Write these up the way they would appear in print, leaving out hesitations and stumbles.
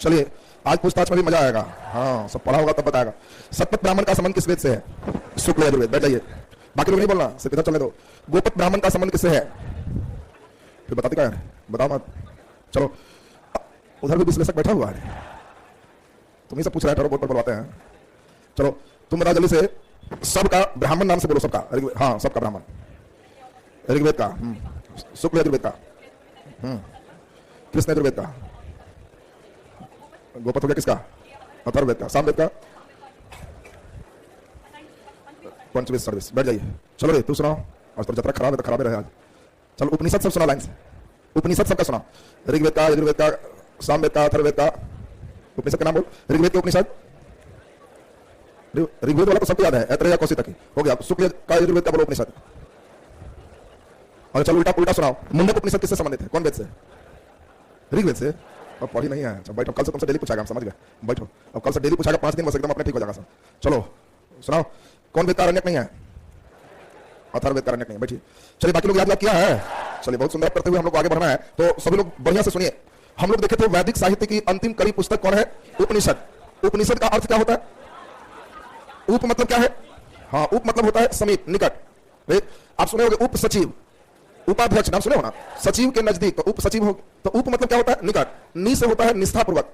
चलिए आज पूछताछ में भी मजा आएगा। हाँ, सब पढ़ा होगा तब बताएगा। सतपथ ब्राह्मण का संबंध किस वेद से है? शुक्ल यजुर्वेद। बैठ जाइए, बाकी लोग नहीं बोलना, सिर्फ इधर चलने दो। गोपथ ब्राह्मण का संबंध किससे है? फिर बताते क्या है, बताओ मत। चलो उधर भी विश्लेषक बैठा हुआ है, तुम्ही सब पूछ रहे हैं, बोर्ड पर बोलवाते हैं। चलो तुम बताओ जल्दी से, सबका ब्राह्मण नाम से बोलो। सबका, हाँ सबका ब्राह्मण। ऋग्वेद का, शुक्ल यजुर्वेद का, कृष्ण यजुर्वेद का, गोपथ हो गया किसका? अथर्ववेद का, सामवेद का, पंचवेद सर्विस। बैठ जाइए। चलो रे तू सुनाओ, आज तो जतरा खराब है तो खराब रहे आज। चलो उपनिषद सब सुना लाइन से, उपनिषद सबका सुना। ऋग्वेद का, यजुर्वेद का, सामवेद का, अथर्ववेद का। उपनिषद का नाम बोल। ऋग्वेद के उपनिषद, ऋग्वेद वाला तो सबको याद है, ऐतरेय कौशिक तक हो गया। शुक्ल का यजुर्वेद का बोलो उपनिषद। और चलो उल्टा उल्टा सुनाओ। मुंडक उपनिषद किससे संबंधित है? कौन वेद से? ऋग्वेद से। अब पढ़ी नहीं है, बैठो, कल से तुमसे डेली पूछाएगा, हम समझ गए। बैठो, अब कल से डेली पूछाएगा, 5 दिन बस एकदम अपने ठीक हो जाएगा सब। चलो सुनाओ, कौन वेद का अरण्यक नहीं है? अथर्ववेद का अरण्यक नहीं। बैठिए। चलिए बाकी लोग याद किया है? चलिए बहुत सुंदर करते हुए हम लोग आगे बढ़ना है, तो सभी लोग बढ़िया से सुनिए। हम लोग देखे थे वैदिक साहित्य की अंतिम कड़ी पुस्तक कौन है? उपनिषद। उपनिषद का अर्थ क्या होता है? उप मतलब क्या है? हाँ, उप मतलब होता है समीप, निकट। आप सुने होंगे उप सचिव, उपाध्यक्ष नाम सुने हो ना, सचिव के नजदीक, तो उप सचिव हो। तो उप मतलब क्या होता है? निकट। नी से होता है निष्ठापूर्वक,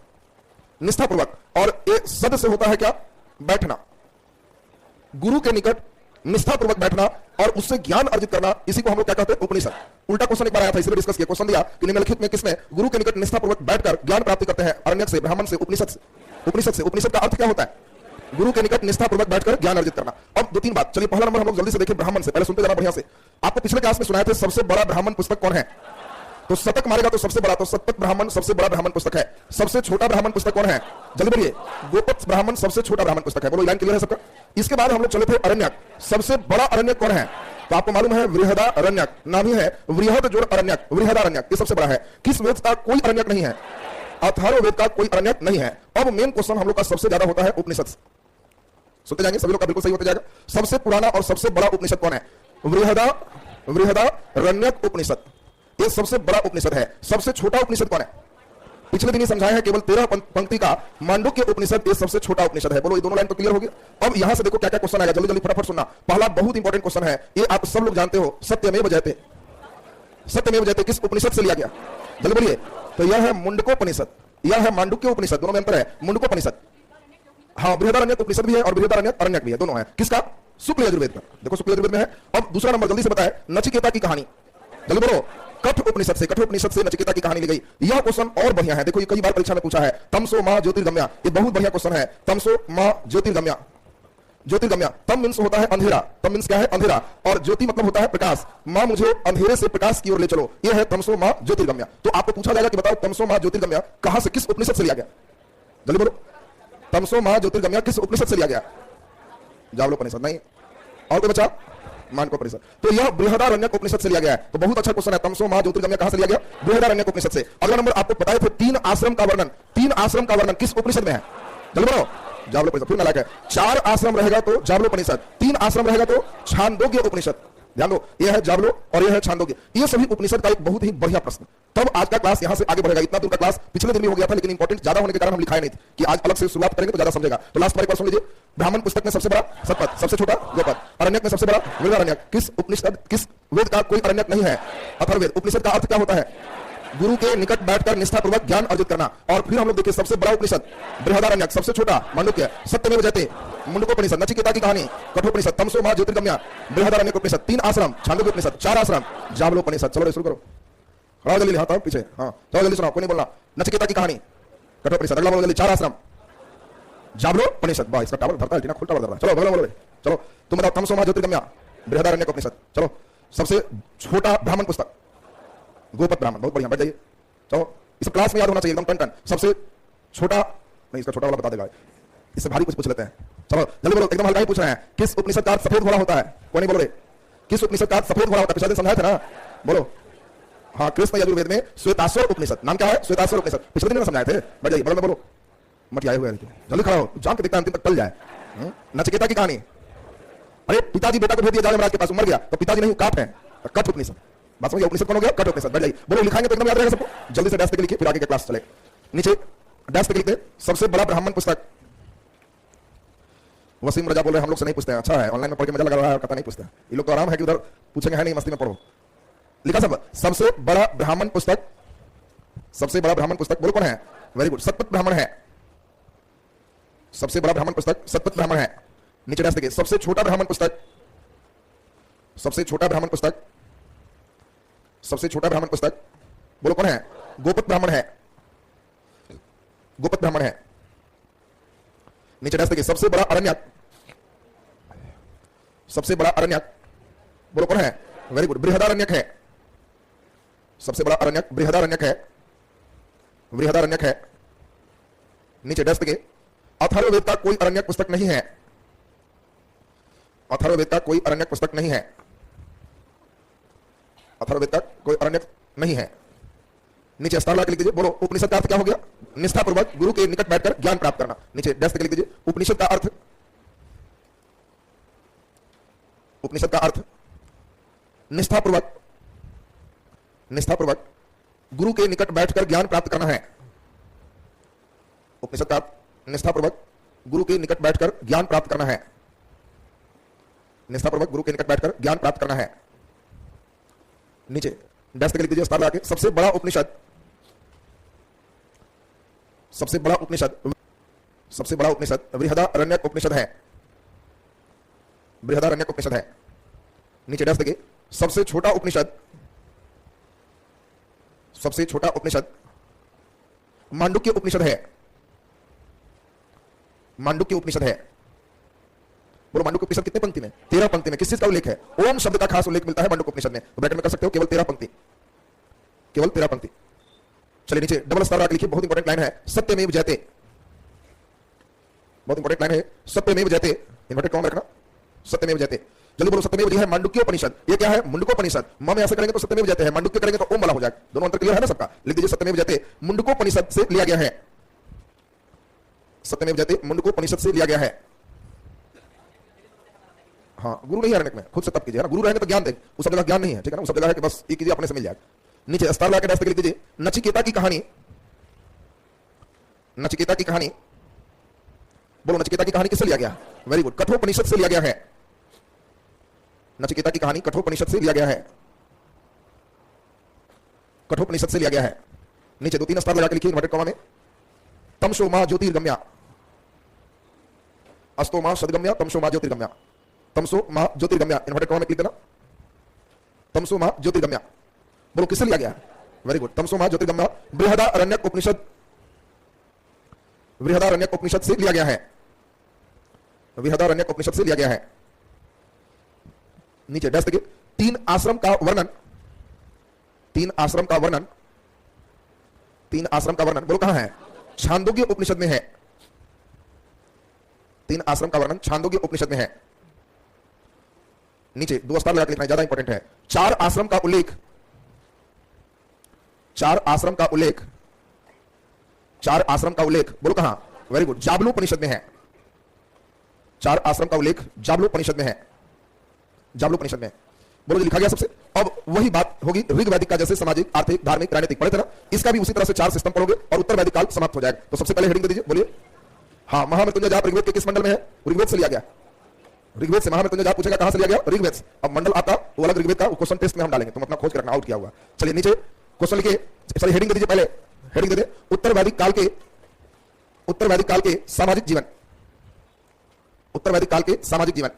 निष्ठापूर्वक। और ए सद से होता है क्या? बैठना। गुरु के निकट निष्ठापूर्वक बैठना और उससे ज्ञान अर्जित करना, इसी को हम लोग क्या कहते हैं? उपनिषद। उल्टा क्वेश्चन एक बार आया था, इसलिए डिस्कस किया। क्वेश्चन दिया कि निम्नलिखित में किसमें गुरु के निकट निष्ठापूर्वक बैठकर ज्ञान प्राप्ति करते हैं? अरण्यक से, ब्राह्मण से, उपनिषद से। उपनिषद से। उपनिषद का अर्थ क्या होता है? गुरु के निकट निष्ठापूर्वक बैठकर ज्ञान अर्जित करना। अब 2-3 बात। चलिए पहला नंबर हम लोग जल्दी से देखें ब्राह्मण से। पहले सुनते जाना बढ़िया से। आपको पिछले क्लास में सुनाए थे सबसे बड़ा ब्राह्मण पुस्तक कौन है? तो शतक मारेगा तो सबसे बड़ा, तो सतपथ ब्राह्मण सबसे बड़ा ब्राह्मण पुस्तक है। सबसे छोटा ब्राह्मण पुस्तक कौन है? जल्दी बोलिए। गोपथ ब्राह्मण सबसे छोटा ब्राह्मण पुस्तक है। बोलो, लाइन क्लियर है सबका? इसके बाद हम लोग चले थे अरण्यक। सबसे बड़ा अरण्यक कौन है? तो आपको मालूम है वृहदा अरण्यक, नाम ही है वृहद जोड़ अरण्यक, वृहदा अरण्यक, ये सबसे बड़ा है। किस वेद का कोई अरण्यक नहीं है? अथर्ववेद का कोई अरण्यक नहीं है। अब मेन क्वेश्चन हम लोग का सबसे ज्यादा होता है उपनिषद। सुनते जाएंगे, सभी लोग का बिल्कुल सही होते जाएगा। सबसे पुराना और सबसे बड़ा उपनिषद कौन है? वृहदारण्यक उपनिषद, ये सबसे बड़ा उपनिषद है। सबसे छोटा उपनिषद कौन है? पिछले दिन ही समझाया है, केवल 13 पंक्ति का मांडुक्य उपनिषद, ये सबसे छोटा उपनिषद है। बोलो, ये दोनों लाइन तो क्लियर होगी? अब यहां से देखो क्या क्या क्वेश्चन आएगा, जल्दी जल्दी फटाफट सुनना। पहला बहुत इंपॉर्टेंट क्वेश्चन है, ये आप सब लोग जानते हो, सत्यमेव जयते। सत्यमेव जयते किस उपनिषद से लिया गया? जल्दी बोलिए। तो यह है मुंडकोपनिषद, यह है मांडुक्य उपनिषद, दोनों में अंतर है। मुंडकोपनिषद, हाँ, बृहदारण्यक उपनिषद भी है और बृहदारण्यक अरण्यक भी है, दोनों है। किसका? शुक्ल यजुर्वेद का। देखो शुक्ल यजुर्वेद में है। अब दूसरा नंबर जल्दी से बताए, नचिकेता की कहानी। जल्दी बोलो। कठ उपनिषद से, कठ उपनिषद से नचिकेता की कहानी ली गई। यह क्वेश्चन और बढ़िया है, देखो ये कई बार परीक्षा में पूछा है। तमसो मां ज्योतिर्गम्या, ये बहुत बढ़िया क्वेश्चन है। तमसो मां ज्योतिर्गम्या, ज्योतिर्गम्या, तम मींस होता है अंधेरा, तम मींस क्या है? अंधेरा, और ज्योति मतलब होता है प्रकाश। मां मुझे अंधेरे से प्रकाश की ओर ले चलो, यह है तमसो मां ज्योतिर्गम्या। तो आपको पूछा जाएगा कि बताओ तमसो मां ज्योतिर्गम्या कहां से, किस उपनिषद से लिया गया? जल्दी बोलो। तमसो मां ज्योतिर्गम्या किस उपनिषद से लिया गया? जावलोपनिषद नहीं। और कोई बचा? मांडकोपनिषद। तो यह बृहदारण्यक उपनिषद से लिया गया है। तो बहुत अच्छा क्वेश्चन है, तमसो मां ज्योतिर्गम्या कहां से लिया गया? बृहदारण्यक उपनिषद से। अगला नंबर आपको बताए थे 3 आश्रम का वर्णन, 3 आश्रम का वर्णन किस उपनिषद में है? जल्दी बोलो। जावलोपनिषद। फिर मिला के 4 आश्रम रहेगा तो जावलोपनिषद, 3 आश्रम रहेगा तो छांदोग्य उपनिषद। ध्यान दो, यह है जावलो और यह है छांदोग्य। ये सभी उपनिषद का एक बहुत ही बढ़िया प्रश्न। तब आज का क्लास यहां से आगे बढ़ेगा। इतना दूर का क्लास पिछले दिन भी हो गया था, लेकिन इंपॉर्टेंट ज्यादा होने के कारण हम लिखाए नहीं थे कि आज अलग से शुरुआत करेंगे तो ज्यादा समझेगा। तो लास्ट बार सुन लीजिए। ब्राह्मण पुस्तक में सबसे बड़ा सतपथ, सबसे छोटा गोपथ। अरण्यक में सबसे बड़ा वृहदारण्यक। किस उपनिषद, किस वेद का कोई अरण्यक नहीं है? अथर्ववेद। उपनिषद का अर्थ क्या होता है? गुरु के निकट बैठकर निष्ठापूर्वक ज्ञान अर्जित करना। और फिर हम लोग देखिए सबसे बड़ा उपनिषद बृहदारण्यक, सबसे छोटा मांडुक्य, सत्यमेव जयते, मुंडकोपनिषद, नचिकेता की कहानी, कठोपनिषद, तमसो मां ज्योतिर्गम्या, बृहदारण्यक उपनिषद, 3 आश्रम, छांदोग्य उपनिषद, 4 आश्रम, जावलोपनिषद। चलो शुरू करो। खड़ा जल्दी, हाथ आओ पीछे। हाँ चलो जल्दी सुनाओ, कोई नहीं बोलना। नचिकेता की कहानी, कठोपनिषद। अगला बोलो जल्दी। 4 आश्रम, जावलोपनिषद। वाह, इसका टावर धरता है ना, खुलता धरता। चलो बोलो बोलो। चलो तुम बताओ। तमसो मां ज्योतिर्गम्या, बृहदारण्यक उपनिषद। चलो सबसे छोटा ब्राह्मण पुस्तक गोपथ ब्राह्मण। बहुत बढ़िया, बैठ जाइए। चलो इस क्लास में याद होना चाहिए एकदम टन टन। सबसे छोटा नहीं, इसका छोटा वाला बता देगा, इससे भारी कुछ पूछ लेते हैं। चलो जल्दी बोलो, एकदम हल्का ही पूछ रहे हैं। किस उपनिषद का सफेद घोड़ा होता है? कोई नहीं बोल रहे। किस उपनिषद का सफेद घोड़ा होता है? पिछले दिन समझाया था ना, बोलो। हाँ, कृष्ण यजुर्वेद में श्वेताश्वर उपनिषद। नाम क्या है? श्वेताश्वर उपनिषद। पिछले दिन समझाए थे। बैठ जाइए, बोलो बोलो। मत आए हुए, जल्दी खड़ा हो, जान के देखता अंतिम तक टल जाए। नचिकेता की कहानी। अरे पिताजी बेटा को भेज दिया जाल महाराज के पास, मर गया, तो पिताजी नहीं काट है, कठ उपनिषद। बात समझिए, उपनिषद कौन हो गया? कठ उपनिषद। बैठ जाइए, बोलो। लिखाएंगे तो एकदम याद रहेगा सबको। जल्दी से डैश करके लिखिए, फिर आगे का क्लास चले। नीचे डैश पे लिखते सबसे बड़ा ब्राह्मण पुस्तक। वसीम रजा बोल रहे हैं हम लोग से नहीं पूछते हैं। अच्छा है, ऑनलाइन में पढ़ के मजा लग रहा है और कथा नहीं पूछते हैं। ये लोग तो आराम है कि उधर पूछेंगे, है नहीं, मस्ती में पढ़ो। लिखा सब सबसे बड़ा ब्राह्मण पुस्तक, सबसे बड़ा ब्राह्मण पुस्तक बोलो कौन है? वेरी गुड, सतपथ ब्राह्मण है। सबसे बड़ा ब्राह्मण पुस्तक सतपथ ब्राह्मण है। नीचे डैश देखिए सबसे छोटा ब्राह्मण पुस्तक, सबसे छोटा ब्राह्मण पुस्तक, सबसे छोटा ब्राह्मण पुस्तक बोलो कौन है? गोपत ब्राह्मण है, गोपत ब्राह्मण है। नीचे डैश देखिए सबसे बड़ा अरण्यक, सबसे बड़ा अरण्यक बोलो कौन है? वेरी गुड, बृहदारण्यक है। सबसे बड़ा अरण्यक बृहदारण्यक है, बृहदारण्यक है। नीचे डैश देखिए अथर्ववेद का कोई अरण्यक पुस्तक नहीं है, अथर्ववेद का कोई अरण्यक पुस्तक नहीं है, अथर्ववेद का कोई अरण्यक नहीं है। नीचे स्टार लगा लिख दीजिए, बोलो उपनिषद का अर्थ क्या हो गया? निष्ठापूर्वक गुरु के निकट बैठकर ज्ञान प्राप्त करना। नीचे डैश लिख दीजिए उपनिषद का अर्थ, उपनिषद का अर्थ निष्ठापूर्वक, निष्ठापूर्वक गुरु के निकट बैठकर ज्ञान प्राप्त करना है। उपनिषद का अर्थ निष्ठापूर्वक गुरु के निकट बैठकर ज्ञान प्राप्त करना है, निष्ठापूर्वक गुरु के निकट बैठकर ज्ञान प्राप्त करना है। नीचे डैश लिख दीजिए स्टार लगा के सबसे बड़ा उपनिषद, सबसे बड़ा उपनिषद, सबसे बड़ा उपनिषद बृहदारण्यक उपनिषद है, बृहदारण्यक उपनिषद है। नीचे डैश देखिए सबसे छोटा उपनिषद, सबसे छोटा उपनिषद मांडुक्य उपनिषद है, मांडुक्य उपनिषद है। बोलो मांडुक्य उपनिषद कितने पंक्ति में? 13 पंक्ति में। किस चीज का उल्लेख है? ओम शब्द का खास उल्लेख मिलता है मांडुक्य उपनिषद में। ब्रैकेट में कर सकते हो केवल 13 पंक्ति, केवल 13 पंक्ति। चलिए नीचे डबल स्टार रख लिखिए, बहुत इंपॉर्टेंट लाइन है, सत्यमेव जयते, बहुत इंपॉर्टेंट लाइन है, सत्यमेव जयते। इन्वर्टेड कॉमा रखना, सत्यमेव जयते। जल्दी बोलो सत्यमेव है मांडुक्य उपनिषद। ये क्या है? मुंडकोपनिषद। म में ऐसे करेंगे तो सत्यमेव जयते है, मांडुक्य करेंगे तो ओम वाला हो जाएगा। दोनों अंतर क्लियर है ना सबका? लिख दीजिए सत्यमेव जयते मुंडकोपनिषद से लिया गया है, सत्यमेव जयते मुंडकोपनिषद से लिया गया है। हाँ, गुरु नहीं है अरण्यक में, खुद से तप कीजिए ना। गुरु रहेंगे तो ज्ञान देंगे, उस सब जगह ज्ञान नहीं है, ठीक है ना? उस सब जगह है कि बस ये कीजिए अपने से मिल जाएगा। नीचे स्टार लगा के डैश लिख दीजिए नचिकेता की कहानी, नचिकेता की कहानी बोलो नचिकेता की कहानी किससे लिया गया? वेरी गुड, कठोपनिषद से लिया गया है। नचिकेता की कहानी कठोपनिषद से लिया गया है, कठोपनिषद से लिया गया है। नीचे 2-3 स्टार लगा के लिखिए इन्वर्टेड कॉमा में तमसो मां ज्योतिर्गम्या, अस्तो मां सदगम्या, तमसो मां ज्योतिर्गम्या, तमसो मां ज्योतिर्गम्या। इन्वर्टेड कॉमा में क्लिक करना, तमसो मां ज्योतिर्गम्या बोलो किससे लिया गया? वेरी गुड, तमसो मां ज्योतिर्गम्या बृहदारण्यक उपनिषद, बृहदारण्यक उपनिषद से लिया गया है, बृहदारण्यक उपनिषद से लिया गया है। नीचे डैश देखिए 3 आश्रम का वर्णन, 3 आश्रम का वर्णन, 3 आश्रम का वर्णन बोलो कहां है? छांदोग्य उपनिषद में है, 3 आश्रम का वर्णन छांदोग्य उपनिषद में है। नीचे 2 स्टार लगा के लिखना, ज्यादा इंपॉर्टेंट है। 4 आश्रम का उल्लेख, 4 आश्रम का उल्लेख, 4 आश्रम का उल्लेख बोलो कहां? वेरी गुड, जाबलोपनिषद में है। 4 आश्रम का उल्लेख जाबलोपनिषद में है, जाबलोपनिषद में बोलो लिखा गया सबसे। अब वही बात होगी ऋग वैदिक का, जैसे सामाजिक, आर्थिक, धार्मिक, राजनीतिक पढ़े थे ना, इसका भी उसी तरह से 4 सिस्टम पढ़ोगे और उत्तर वैदिक काल समाप्त हो जाएगा। तो सबसे पहले हेडिंग दे दीजिए, बोलिए। हाँ, महामृत्युंजय जाप ऋग्वेद के किस मंडल में है? ऋग्वेद से लिया गया, ऋग्वेद से। महामृत्युंजय जाप पूछेगा कहां से लिया गया? ऋग्वेद से। अब मंडल आपका वो अलग ऋग्वेद का क्वेश्चन टेस्ट में हम डालेंगे, तुम अपना खोज कर रखना, आउट किया हुआ। चलिए नीचे क्वेश्चन लिखिए, सॉरी हेडिंग दे दीजिए, पहले हेडिंग दे दे उत्तर वैदिक काल के, उत्तर वैदिक काल के सामाजिक जीवन, उत्तर वैदिक काल के सामाजिक जीवन,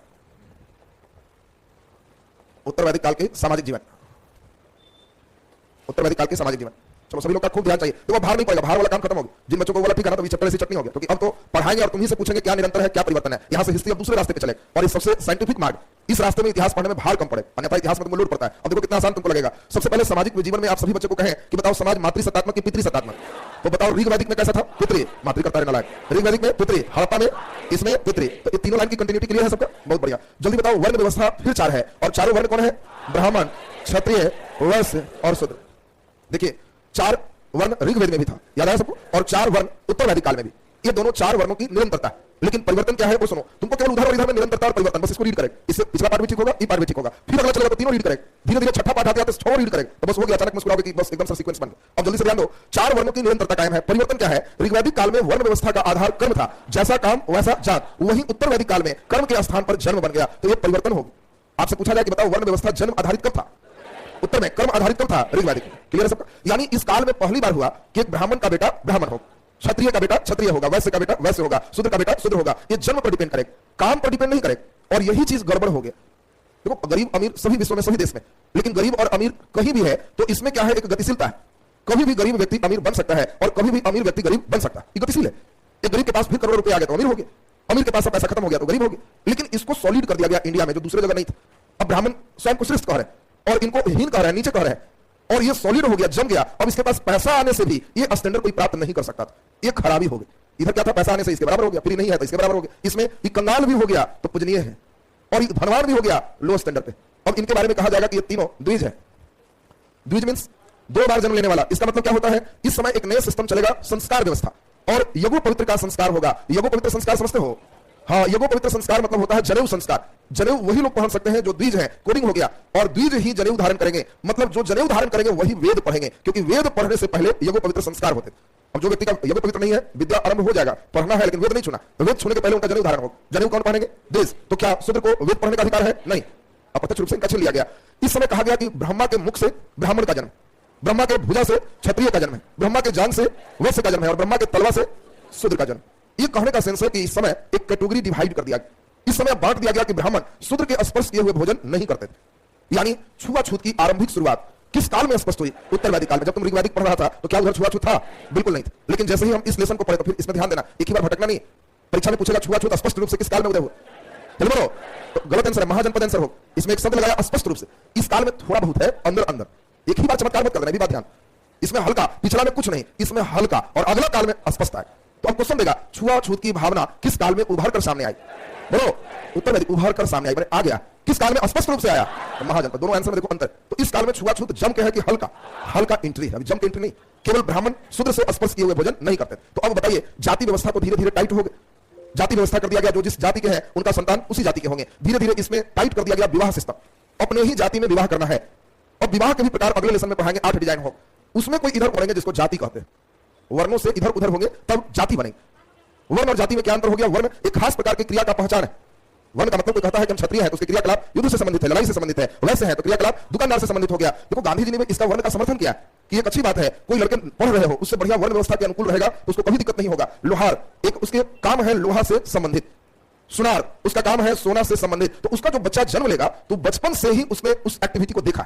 उत्तर वैदिक काल के सामाजिक जीवन, उत्तर वैदिक काल के सामाजिक जीवन। चलो सभी लोग का खूब ध्यान चाहिए, तो वो भार नहीं पड़ेगा, भार वाला काम खत्म हो गया। जिन बच्चों को वाला ठीक है ना, तो चक्कर से चटनी हो गया, क्योंकि अब तो पढ़ाएंगे और तुम्ही से पूछेंगे क्या निरंतर है, क्या परिवर्तन है। यहां से हिस्ट्री अब दूसरे रास्ते पे चले, और इस सबसे साइंटिफिक मार्ग, इस रास्ते में इतिहास पढ़ने में भार कम पड़े, अन्यथा इतिहास में तुमको लोड पड़ता है। अब देखो कितना आसान तुमको लगेगा। सबसे पहले सामाजिक जीवन में आप सभी बच्चों को कहें कि बताओ समाज मातृसत्तात्मक की पितृसत्तात्मक, तो बताओ ऋग वैदिक में कैसा था? पितृ, मातृ करता रहना लायक। ऋग वैदिक में पितृ, हड़प्पा में इसमें पितृ। तो ये तीनों लाइन की कंटिन्यूटी क्लियर है सबका? बहुत बढ़िया। जल्दी बताओ वर्ण व्यवस्था फिर 4 है, और चारों वर्ण कौन है? ब्राह्मण, क्षत्रिय, वैश्य और शूद्र। देखिए 4 वर्ण ऋग्वेद में भी था, याद आया सबको, और 4 वर्ण उत्तर वैदिक काल में भी। ये दोनों 4 वर्णों की निरंतरता, लेकिन परिवर्तन क्या है वो सुनो। तुमको केवल उधर और इधर में निरंतरता और परिवर्तन, बस इसको रीड करें। इससे पिछला पार्ट भी ठीक होगा, ये पार्ट भी ठीक होगा, फिर अगला चलेगा तो तीनों रीड करें, धीरे धीरे छठा पार्ट आते आते 6 रीड करें तो बस हो गया। अचानक मुस्कुराओगे कि बस एकदम से सीक्वेंस बन गया। अब जल्दी से ध्यान दो, 4 वर्णों की निरंतरता कायम है। परिवर्तन क्या है? ऋग्वैदिक काल में वर्ण व्यवस्था का आधार कर्म था, जैसा काम वैसा जात। वहीं उत्तर वैदिक काल में कर्म के स्थान पर जन्म बन गया, तो ये परिवर्तन होगी। आपसे पूछा जाए कि बताओ वर्ण व्यवस्था जन्म आधारित कब था? उत्तर में कर्म आधारित कब था? ऋग्वैदिक। क्लियर है सबका? यानी इस काल में पहली बार हुआ कि एक ब्राह्मण का बेटा ब्राह्मण हो, क्षत्रिय का बेटा क्षत्रिय होगा, वैश्य का बेटा वैश्य होगा, शूद्र का बेटा शूद्र होगा। ये जन्म पर डिपेंड करे, काम पर डिपेंड नहीं करे। और यही चीज गड़बड़ हो गया। देखो गरीब अमीर सभी विश्व में, सभी देश में, लेकिन गरीब और अमीर कहीं भी है तो इसमें क्या है? एक गतिशीलता है। कभी भी गरीब व्यक्ति अमीर बन सकता है और कभी भी अमीर व्यक्ति गरीब बन सकता है। ये गतिशील है। एक गरीब के पास फिर करोड़ रुपए आ गए तो अमीर हो गए, अमीर के पास सब पैसा खत्म हो गया तो गरीब हो गए। लेकिन इसको सॉलिड कर दिया गया इंडिया में, जो दूसरे जगह नहीं था। अब ब्राह्मण स्वयं को श्रेष्ठ कह रहे हैं और इनको हीन कह रहे हैं, नीचे कह रहे हैं, और ये सॉलिड हो गया, जम गया। अब इसके पास पैसा आने से भी ये स्टैंडर्ड कोई प्राप्त नहीं कर सकता था। ये खराबी हो गई। इधर क्या था? पैसा आने से इसके बराबर हो गया, फिर नहीं है तो इसके बराबर हो गया। इसमें ये कंगाल भी हो गया तो पूजनीय है, और धनवान भी हो गया लो स्टैंडर्ड पे। अब इनके बारे में कहा जाएगा कि ये तीनों द्विज है। द्विज मींस 2 बार जन्म लेने वाला। इसका मतलब क्या होता है? इस समय एक नया सिस्टम चलेगा, संस्कार व्यवस्था, और यज्ञ पवित्र का संस्कार होगा। यज्ञ पवित्र संस्कार समझते हो? हाँ, यज्ञ पवित्र संस्कार मतलब होता है जनेऊ संस्कार। जनेऊ वही लोग पहन सकते हैं जो द्विज हैं, कोडिंग हो गया। और द्विज ही जनेऊ धारण करेंगे, मतलब जो जनेऊ धारण करेंगे वही वेद पढ़ेंगे, क्योंकि वेद पढ़ने से पहले यज्ञ पवित्र संस्कार होते। अब जो व्यक्ति का यज्ञ पवित्र नहीं है, विद्या आरंभ हो जाएगा, पढ़ना है लेकिन वेद नहीं छूना, तो वेद छूने के पहले उनका जनेऊ धारण हो। जनेऊ कौन पहनेंगे? द्विज। तो क्या शूद्र को वेद पढ़ने का अधिकार है? नहीं। अप्रत्यक्ष रूप से इनका छीन लिया गया। इस समय कहा गया कि ब्रह्मा के मुख से ब्राह्मण का जन्म, ब्रह्मा के भुजा से क्षत्रिय का जन्म है, ब्रह्मा के जांग से वैश्य का जन्म है, और ब्रह्मा के तलवा से शूद्र का जन्म। ये कहने का सेंस है कि इस समय एक कैटेगरी डिवाइड कर दिया गया। इस समय बांट दिया गया कि ब्राह्मण शूद्र के स्पर्श किए हुए भोजन नहीं करते थे। यानी छुआछूत की आरंभिक शुरुआत किस काल में स्पष्ट हुई? उत्तर वैदिक काल में। जब तुम ऋग्वैदिक पढ़ रहा था तो क्या उधर छुआछूत था? बिल्कुल नहीं था। लेकिन जैसे ही हम इस लेसन को पढ़े तो फिर इसमें ध्यान देना, एक ही बार भटकना नहीं। परीक्षा में पूछेगा छुआछूत स्पष्ट रूप से किस काल में उदय हुआ? चलो बोलो, तो गलत आंसर है, महाजनपद आंसर हो। इसमें एक शब्द लगाया स्पष्ट रूप से, इस काल में थोड़ा बहुत है, अंदर अंदर। एक ही बार चमत्कार मत कर देना, भी बात ध्यान। इसमें हल्का, पिछला में कुछ नहीं, इसमें हल्का, और अगला काल में स्पष्ट है। तो अब क्वेश्चन देगा, छुआछूत की भावना किस काल में उभर कर सामने आई? बोलो, उत्तर वैदिक उभर कर सामने आई, आ गया। किस काल में स्पष्ट रूप से आया? महाजनपद। दोनों आंसर में देखो अंतर। तो इस काल में छुआछूत जम के है कि हल्का? हल्का एंट्री है, जम के एंट्री नहीं। केवल ब्राह्मण शूद्र से स्पर्श किए हुए भोजन नहीं करते। तो अब बताइए, जाति व्यवस्था तो धीरे धीरे टाइट हो गई। जाति व्यवस्था कर दिया गया, जो जिस जाति के हैं उनका संतान उसी जाति के होंगे। धीरे धीरे इसमें टाइट कर दिया गया विवाह सिस्टम, अपने ही जाति में विवाह करना है। और विवाह के भी प्रकार अगले लेसन में पढ़ाएंगे, 8 डिजाइन हो। उसमें कोई इधर पढ़ेंगे जिसको जाति कहते हैं, वर्णों से इधर उधर होंगे तब जाति बनेगी। वर्ण और जाति में क्या अंतर हो गया? वर्ण एक खास प्रकार की क्रिया का पहचान है। वर्ण का मतलब कोई कहता है कि हम क्षत्रिय है तो उसके क्रियाकलाप युद्ध से संबंधित है, लड़ाई से संबंधित है। वैसे है तो क्रियाकलाप दुकानदार से संबंधित हो गया। देखो गांधी जी ने इसका वर्ण का समर्थन किया कि एक अच्छी बात है, कोई लड़के पढ़ रहे हो उससे बढ़िया वर्ण व्यवस्था के अनुकूल रहेगा तो उसको कभी दिक्कत नहीं होगा। लोहार, एक उसके काम है लोहा से संबंधित। सुनार, उसका काम है सोना से संबंधित। तो उसका जो बच्चा जन्म लेगा तो बचपन से ही उसने उस एक्टिविटी को देखा,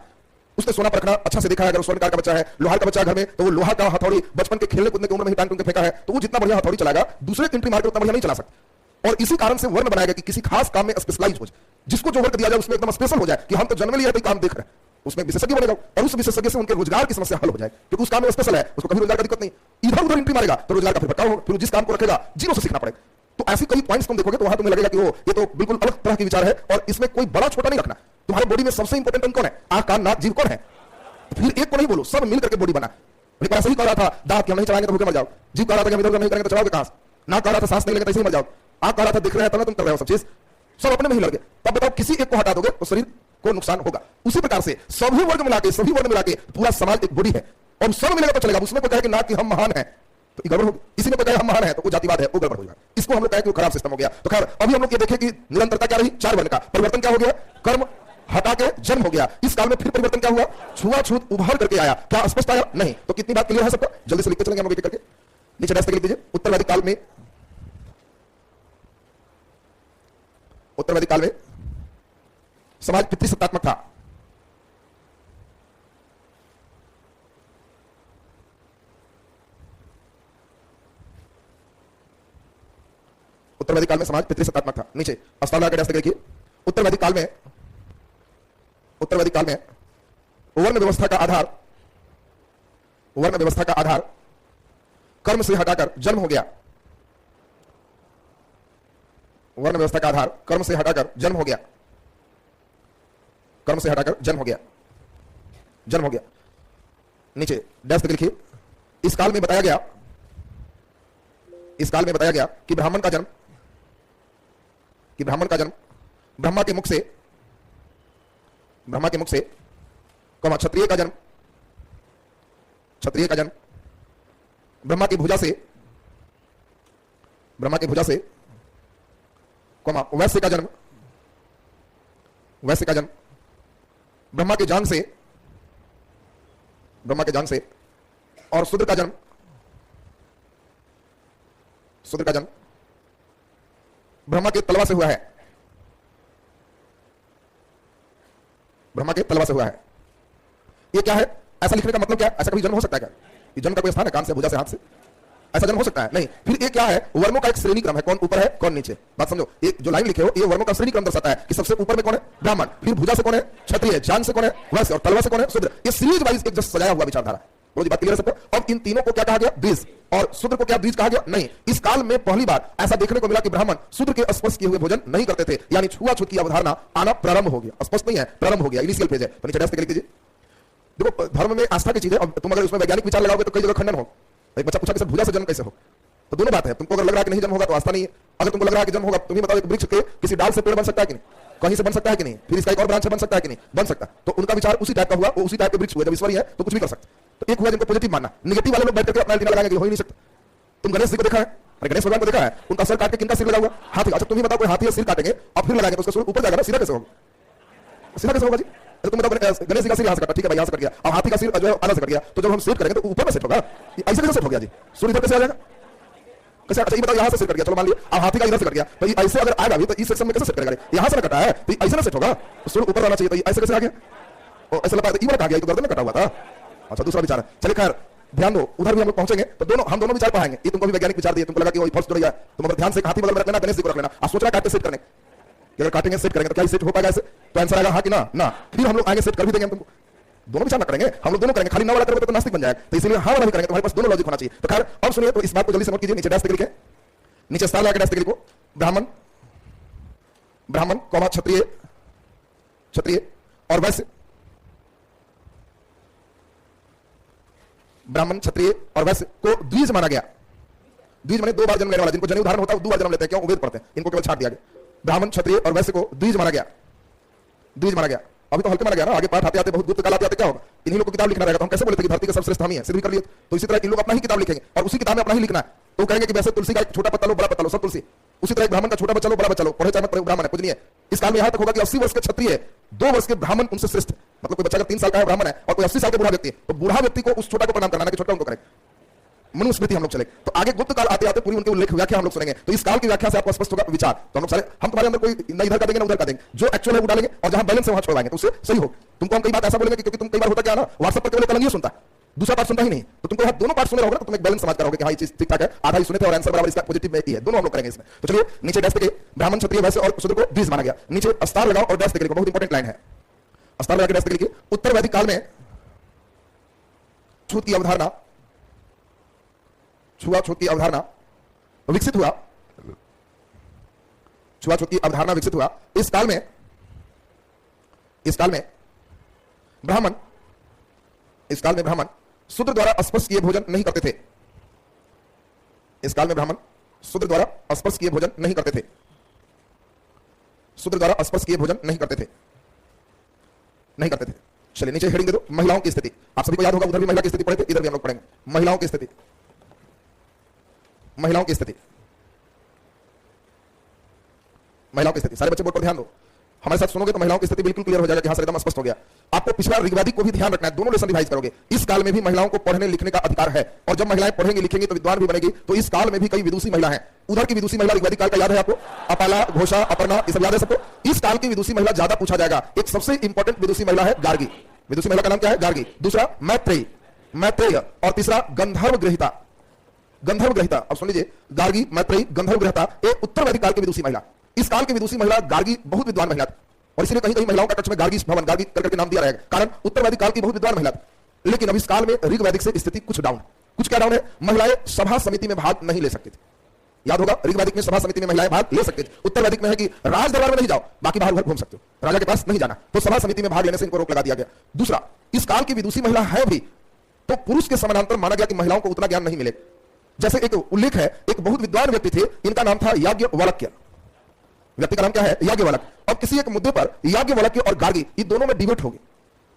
उसने सोना परखना अच्छा से देखा है। अगर स्वर्णकार का बच्चा है, लोहार का बच्चा घर में, तो वो लोहा का हथौड़ी बचपन के खेलने कूदने की उम्र में ही टांग के फेंका है, तो वो जितना बढ़िया हथौड़ी चलाएगा दूसरे एंट्री मार के उतना बढ़िया नहीं चला सकता। और इसी कारण से वर्ण बनाया गया कि किसी खास काम में स्पेशलाइज हो जाए, जिसको जो वर्ग दिया जाए उसमें एकदम स्पेशल हो जाए कि हम तो जन्म लिया काम देख रहे हैं, उसमें विशेषज्ञ बनेगा और उस विशेषज्ञ से उनके रोजगार की समस्या हल हो जाए, क्योंकि उस काम में स्पेशल है, उसको कभी रोजगार का दिक्कत नहीं। इधर उधर एंट्री मारेगा तो रोजगार का फिर भटकाव होगा, फिर जिस काम को रखेगा जीरो से सीखना पड़ेगा। तो ऐसी कई पॉइंट्स तुम देखोगे तो वहां तुम्हें लगेगा कि वो ये तो बिल्कुल अलग तरह की विचार है और इसमें कोई बड़ा छोटा नहीं रखना। तुम्हारे बॉडी में सबसे इंपॉर्टेंट अंग कौन है? आंख, कान, नाक, जीभ कौन है? तो फिर एक को नहीं बोलो, सब मिल करके बॉडी बना। मैं सही कह रहा था दांत हम नहीं चलाएंगे तो भूखे मर जाओ, जीभ कह रहा था कि हम इधर नहीं करेंगे तो चलाओगे कहां से, नाक कह रहा था सांस नहीं लेंगे तो ऐसे ही मर जाओ, आंख कह रहा था दिख रहे हैं तो तुम कर रहे हो सब चीज, सब अपने में ही लगे। तब बताओ किसी एक को हटा दोगे तो शरीर को नुकसान होगा। उसी प्रकार से सभी वर्ग मिला के, सभी वर्ग मिला के पूरा समाज एक बॉडी है और सब मिलेगा तो चलेगा। उसमें कोई कहे कि ना कि हम महान हैं तो गड़बड़ होगी, इसी में कोई कहे हम महान है तो वो जातिवाद है, वो गड़बड़ होगा। इसको हम लोग कहे कि वो खराब सिस्टम हो गया। तो खैर अभी हम लोग ये देखें कि निरंतरता क्या रही, 4 वर्ण का परिवर्तन क्या हो गया, कर्म हटा के जन्म हो गया। इस काल में फिर परिवर्तन क्या हुआ, छुआछूत उभर करके आया। क्या स्पष्ट आया? नहीं। तो कितनी बात क्लियर है सबका? जल्दी से लिखते चलेंगे हम लोग करके, नीचे डैश लिख दीजिए। उत्तर वैदिक काल में, उत्तर वैदिक काल में समाज पितृसत्तात्मक था। उत्तर वैदिक काल में समाज पितृसत्तात्मक था। नीचे अस्ताव लगा के डैश लिखिए। उत्तर वैदिक काल में, उत्तर वैदिक काल में वर्ण व्यवस्था का आधार, वर्ण व्यवस्था का आधार कर्म से हटाकर जन्म हो गया। वर्ण व्यवस्था का आधार कर्म से हटाकर जन्म हो गया, कर्म से हटाकर जन्म हो गया, जन्म हो गया। नीचे डैश लिखिए। इस काल में बताया गया, इस काल में बताया गया कि ब्राह्मण का जन्म कि ब्राह्मण का जन्म ब्रह्मा के मुख से, कौमा क्षत्रिय का जन्म, ब्रह्मा की भुजा से, कौमा वैश्य का जन्म, ब्रह्मा के जांग से, और शूद्र का जन्म, ब्रह्मा के तलवा से हुआ है, ये क्या है? ऐसा लिखने का मतलब क्या है? ऐसा कभी जन्म हो सकता है क्या? ये जन्म का कोई स्थान है? कान से, भुजा से, हाथ से? ऐसा जन्म हो सकता है? नहीं। फिर ये क्या है? वर्णों का एक श्रेणी क्रम है, कौन ऊपर है कौन नीचे। बात समझो, ये जो लाइन लिखे हो ये वर्णों का श्रेणी क्रम दर्शाता है कि सबसे ऊपर में कौन है? ब्राह्मण, फिर भुजा से कौन है? क्षत्रिय, जांग से कौन है? वैश्य, और तलवा से कौन है? शूद्र। ये सीरीज वाइज एक जस्ट सजाया हुआ विचारधारा। बोलो जी, बात क्लियर है सबको? अब इन तीनों को क्या कहा गया? द्विज। और शूद्र को क्या द्विज कहा गया? नहीं। इस काल में पहली बार ऐसा देखने को मिला कि ब्राह्मण शूद्र के स्पर्श किए हुए भोजन नहीं करते थे, यानी छुआछूत की अवधारणा आना प्रारंभ हो गया। स्पष्ट नहीं है, प्रारंभ हो गया, इनिशियल फेज है। तो नीचे लिख दीजिए। देखो, धर्म में आस्था की चीज है। अब तुम अगर उसमें वैज्ञानिक विचार लगाओगे तो कई जगह खंडन हो। एक बच्चा पूछा कि सर भुजा से जन्म कैसे हो, तो दोनों बात है। तुमको अगर लग रहा है कि नहीं जन्म होगा तो आस्था नहीं है, अगर तुमको लग रहा है कि जन्म होगा, तुम ही बताओ, एक वृक्ष के किसी डाल से पेड़ बन सकता है कि नहीं? कहीं से बन सकता है कि नहीं? फिर इसका एक और ब्रांच से बन सकता है कि नहीं? बन सकता। तो उनका विचार उसी टाइप का हुआ, वो उसी टाइप के वृक्ष हुए। जब ईश्वरी है तो कुछ भी कर सकते। तो एक हुआ जिनको पॉजिटिव मानना, नेगेटिव वाले लोग बैठ करके अपना एंटीना लगाएंगे कि हो ही नहीं सकता। तुम गणेश जी को देखा है? अरे गणेश भगवान को देखा है? उनका सर काट के किनका सिर लगा हुआ? हाथी। अच्छा तुम ही बताओ, कोई हाथी सिर काटेंगे और फिर लगाएंगे तो उसका सिर ऊपर जाएगा ना? सीधा कैसे होगा? सीधा कैसे होगा जी? तुम बताओ, गणेश जी का सिर यहाँ से कटा, ठीक है भाई, यहाँ से कट गया, और हाथी का सिर जो है आधा से कट गया, तो जब हम सेट करेंगे तो ऊपर में सेट होगा। ऐसे कैसे सेट हो गया जी? सूर्य इधर कैसे आ जाएगा? कैसे? अच्छा ये बताओ, यहाँ से सेट कर गया, चलो मान लिया, अब हाथी का इधर से कट गया, तो ऐसे अगर आएगा भी तो इस सेक्शन में कैसे सेट करेगा? यहाँ से कटा है तो ऐसे ना सेट होगा, सूर्य ऊपर आना चाहिए, तो ऐसे कैसे आ गया? और ऐसा लगा इधर आ गया, तो गर्दन में कटा हुआ था। अच्छा दूसरा विचार है, चलिए खैर ध्यान दो, उधर भी हम लोग पहुंचेंगे तो हम दोनों विचार पाएंगे। ये तुमको भी वैज्ञानिक विचार दिए, तुमको लगा कि वही फर्स्ट जुड़ गया, तुम अगर ध्यान से हाथी बगल में रखना, गणेश जी को रख लेना, आप सोच रहा काट के सेट करने, अगर काटेंगे सेट करेंगे तो क्या सेट हो पाएगा? ऐसे तो आंसर आएगा हाँ कि ना। ना, फिर हम लोग आगे सेट कर भी देंगे। हम तुमको दोनों विचार ना करेंगे, हम लोग दोनों करेंगे, खाली ना वाला करोगे तो नास्तिक बन जाएगा। तो इसलिए हाँ वाला भी करेंगे, तुम्हारे पास दोनों लॉजिक होना चाहिए। तो खैर अब सुनिए, तो इस बात को जल्दी से नोट कीजिए। नीचे डैश लिखे, नीचे स्टार लगा के डैश लिखो, ब्राह्मण, कौमा क्षत्रिय और वैश्य, ब्राह्मण, क्षत्रिय और वैश्य को द्विज माना गया। द्विज माने दो बार जन्म लेने वाला, जिनको जनेऊ धारण होता है दो बार जन्म लेते हैं। क्यों? वेद पढ़ते हैं, इनको केवल छाट दिया गया। ब्राह्मण, क्षत्रिय और वैश्य को द्विज माना गया। अभी तो हल्के माना गया ना, आगे पाठ आते आते बहुत गुप्त काल आते क्या होगा? इन्हीं लोग को किताब लिखना रहेगा। तो हम कैसे बोलते कि धरती का सर्वश्रेष्ठ हम ही है, सिद्ध भी कर लिए। तो इसी तरह इन लोग अपना ही किताब लिखेंगे और उसी किताब में अपना ही लिखना है। तो कहेंगे कि वैसे तुलसी का एक छोटा पत्ता लो, बड़ा पत्ता लो, सब तुलसी। उसी तरह ब्राह्मण का छोटा बच्चा लो, बड़ा बच्चा लो, पढ़े चाहे मत, ब्राह्मण है, कुछ नहीं है। इस काल में यहां तक होगा कि 80 वर्ष के क्षत्रिय, 2 वर्ष के ब्राह्मण उनसे श्रेष्ठ। मतलब कोई बच्चा अगर 3 साल का है ब्राह्मण है और कोई 80 साल का बूढ़ा व्यक्ति है, तो बूढ़ा व्यक्ति को उस छोटा को प्रणाम करना, कि छोटा उनको करे। मनुस्मृति हम लोग चले तो आगे गुप्त काल आते आते पूरी उनके उल्लेख व्याख्या हम लोग सुनेंगे। तो इस काल की व्याख्या से आपको स्पष्ट होगा विचार। तो हम लोग सारे, हम तुम्हारे अंदर कोई ना इधर का देंगे ना उधर का देंगे, जो एक्चुअल है वो डालेंगे और जहां बैलेंस है वहां छोड़वाएंगे, तो उससे सही हो। तुमको हम कई बात ऐसा बोलेंगे क्योंकि तुम कई बार होता क्या ना, व्हाट्सएप पर केवल कलंगी सुनता, दूसरा पार्ट सुनता ही नहीं। तो तुमको दोनों पार्ट सुने रहोगे तो तुम एक बैलेंस समझ करोगे कि हाँ ये चीज ठीक ठाक है, आधा ही सुने थे और आंसर बराबर इसका पॉजिटिव में ही है। दोनों हम लोग करेंगे इसमें। तो चलिए नीचे डैश देके ब्राह्मण, क्षत्रिय, वैश्य और शूद्र को द्विज माना गया। नीचे स्टार लगाओ और डैश देके लिखो, बहुत इंपॉर्टेंट लाइन है। स्टार लगा के डैश देके लिखिए, उत्तर वैदिक काल में छूत की अवधारणा विकसित हुआ। छुआछूत की अवधारणा विकसित हुआ। इस काल में ब्राह्मण शूद्र द्वारा स्पर्श किए भोजन नहीं करते थे। इस काल में ब्राह्मण शूद्र द्वारा स्पर्श किए भोजन नहीं करते थे। चलिए नीचे हेडिंग दे दो, महिलाओं की स्थिति। आप सभी को याद होगा, उधर भी महिला की स्थिति पढ़े थे, इधर भी हम लोग पढ़ेंगे महिलाओं की स्थिति। सारे बच्चे बोर्ड पर ध्यान दो, हमारे साथ सुनोगे तो महिलाओं की स्थिति बिल्कुल क्लियर हो जाएगा कि हाँ सर एकदम स्पष्ट हो गया। आपको पिछला ऋग्वैदिक को भी ध्यान रखना है, दोनों लेसन रिवाइज करोगे। इस काल में भी महिलाओं को पढ़ने लिखने का अधिकार है, और जब महिलाएं पढ़ेंगी लिखेंगी तो विद्वान भी बनेगी। तो इस काल में भी कई विदुषी महिला हैं। उधर की विदुषी महिला ऋग्वैदिक काल का याद है आपको, अपाला, घोषा, अपर्णा, ये सब याद है सबको। इस काल की विदुषी महिला ज्यादा पूछा जाएगा। एक सबसे इंपॉर्टेंट विदुषी महिला है गार्गी। विदुषी महिला का नाम क्या है? गार्गी। दूसरा मैत्रेय और तीसरा गंधर्व ग्रहिता। अब सुन लीजिए, गार्गी, मैत्रेयी, गंधर्व ग्रहिता, ये उत्तर वैदिक काल की विदुषी महिला। इस काल की विदुषी महिला गार्गी बहुत विद्वान महिला, और इसलिए कहीं कहीं महिलाओं का कक्ष में गार्गी भवन, गार्गी करके नाम दिया रहेगा, कारण उत्तर वैदिक काल की बहुत विद्वान महिला। लेकिन अब इस काल में ऋग वैदिक से स्थिति कुछ डाउन। कुछ क्या डाउन है? महिलाएं सभा समिति में भाग नहीं ले सकती थी। याद होगा, ऋग वैदिक में सभा समिति में महिलाएं भाग ले सकती थी। उत्तर वैदिक में है कि राज दरबार में नहीं जाओ, बाकी बाहर घूम सकते हो, राजा के पास नहीं जाना। तो सभा समिति में भाग लेने से इनको रोक लगा दिया गया। दूसरा, इस काल की विदुषी महिला है भी तो पुरुष के समानांतर माना गया कि महिलाओं को उतना ज्ञान नहीं मिलेगा। जैसे एक उल्लेख है, एक बहुत विद्वान व्यक्ति थे, इनका नाम था याज्ञवल्क्य। व्यक्ति का नाम क्या है? याज्ञवल्क्य। अब किसी एक मुद्दे पर याज्ञवल्क्य और गार्गी इन दोनों में डिबेट होगी,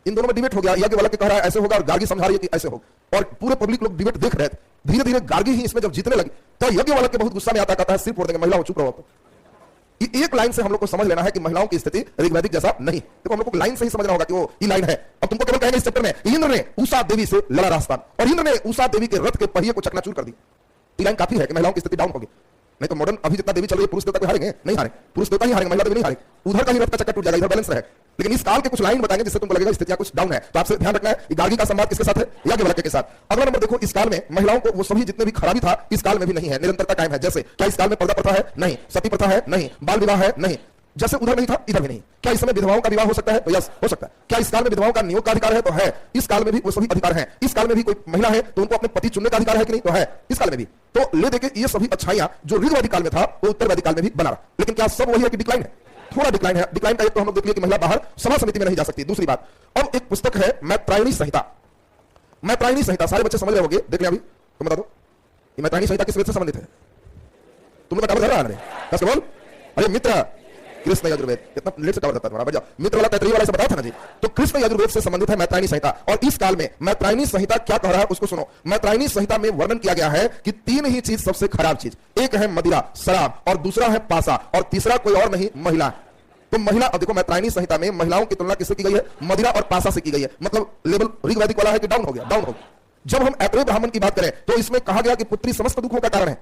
इन दोनों में डिबेट हो गया। याज्ञवल्क्य कह रहा है ऐसे होगा और गार्गी समझा रही है कि ऐसे होगा, और पूरे पब्लिक लोग डिबेट देख रहे थे। धीरे धीरे गार्गी ही इसमें जब जीतने लगी तो याज्ञवल्क्य बहुत गुस्सा में आता, कहता है सिर फोड़ देंगे, महिलाओं चुप रहो। ये एक लाइन से हम लोग को समझ लेना है कि महिलाओं की स्थिति ऋग्वैदिक जैसा नहीं। देखो हम लोग को लाइन से ही समझना होगा कि वो ये लाइन है। अब तुमको केवल कहेंगे इस चैप्टर में इंद्र ने उषा देवी से लड़ा राजस्थान, और इंद्र ने उषा देवी के रथ के पहिए को चकनाचूर कर दी। ये लाइन काफी है कि महिलाओं की स्थिति डाउन होगी। नहीं तो मॉडर्न अभी जितना देवी चल रही है, पुरुष देवता हारेंगे नहीं, हारे पुरुष देवता ही हारेंगे, महिला देवी नहीं हारेगी। उधर का ही रथ का चक्कर टूट जाएगा, इधर बैलेंस रहे। लेकिन इस काल के कुछ लाइन बताएंगे जिससे तुमको लगेगा स्थितियां कुछ डाउन है। तो आपसे ध्यान रखना है गार्गी का संवाद किसके साथ है? याज्ञवल्क्य के साथ। अगला नंबर देखो, इस काल में महिलाओं को वो सभी जितने भी खराबी था इस काल में भी नहीं है, निरंतरता कायम है। जैसे क्या इस काल में पर्दा प्रथा है? नहीं। सती प्रथा है? नहीं। बाल विवाह है? नहीं। जैसे उधर नहीं था इधर भी नहीं। क्या इस समय विधवाओं का विवाह हो सकता है? तो यस हो सकता है। क्या इस काल में विधवाओं का नियोग का अधिकार है? तो है। इस काल में भी वो सभी अधिकार हैं। इस काल में भी कोई महिला है तो उनको अपने पति चुनने का अधिकार है कि नहीं? तो है इस काल में भी। तो ले देके ये सभी अच्छाइयां जो ऋग्वैदिक काल में था वो उत्तरवैदिक काल में भी बना रहा। लेकिन क्या सब वही है कि डिक्लाइन है? थोड़ा डिक्लाइन है। डिक्लाइन का एक तो हम लोग देख लिया कि महिला बाहर सभा समिति में नहीं जा सकती। दूसरी बात, अब एक पुस्तक है मैत्रायणी संहिता। मैत्रायणी संहिता सारे बच्चे समझ रहे होंगे, देख लिया अभी? तुम बता दो ये मैत्रायणी संहिता किस वेद से संबंधित है? तुमने बता रहा है? कैसे बोल? अरे मित्र, कृष्ण यजुर्वेद। कितना लेट से कवर करता है बजा, मित्र वाला तैतरीय वाला से बताया था ना जी। तो कृष्ण यजुर्वेद से संबंधित है मैत्रायणी संहिता। और इस काल में मैत्रायणी संहिता क्या कह रहा है उसको सुनो। मैत्रायणी संहिता में वर्णन किया गया है कि तीन ही चीज सबसे खराब चीज, एक है मदिरा शराब, और दूसरा है पासा, और तीसरा कोई और नहीं महिला। तो महिला, अब देखो मैत्रायणी संहिता में महिलाओं की तुलना किससे की गई है? मदिरा और पासा से की गई है। मतलब लेवल ऋग्वैदिक वाला है कि डाउन हो गया? डाउन हो गया। जब हम ऐतरेय ब्राह्मण की बात करें तो इसमें कहा गया कि पुत्री समस्त दुखों का कारण है।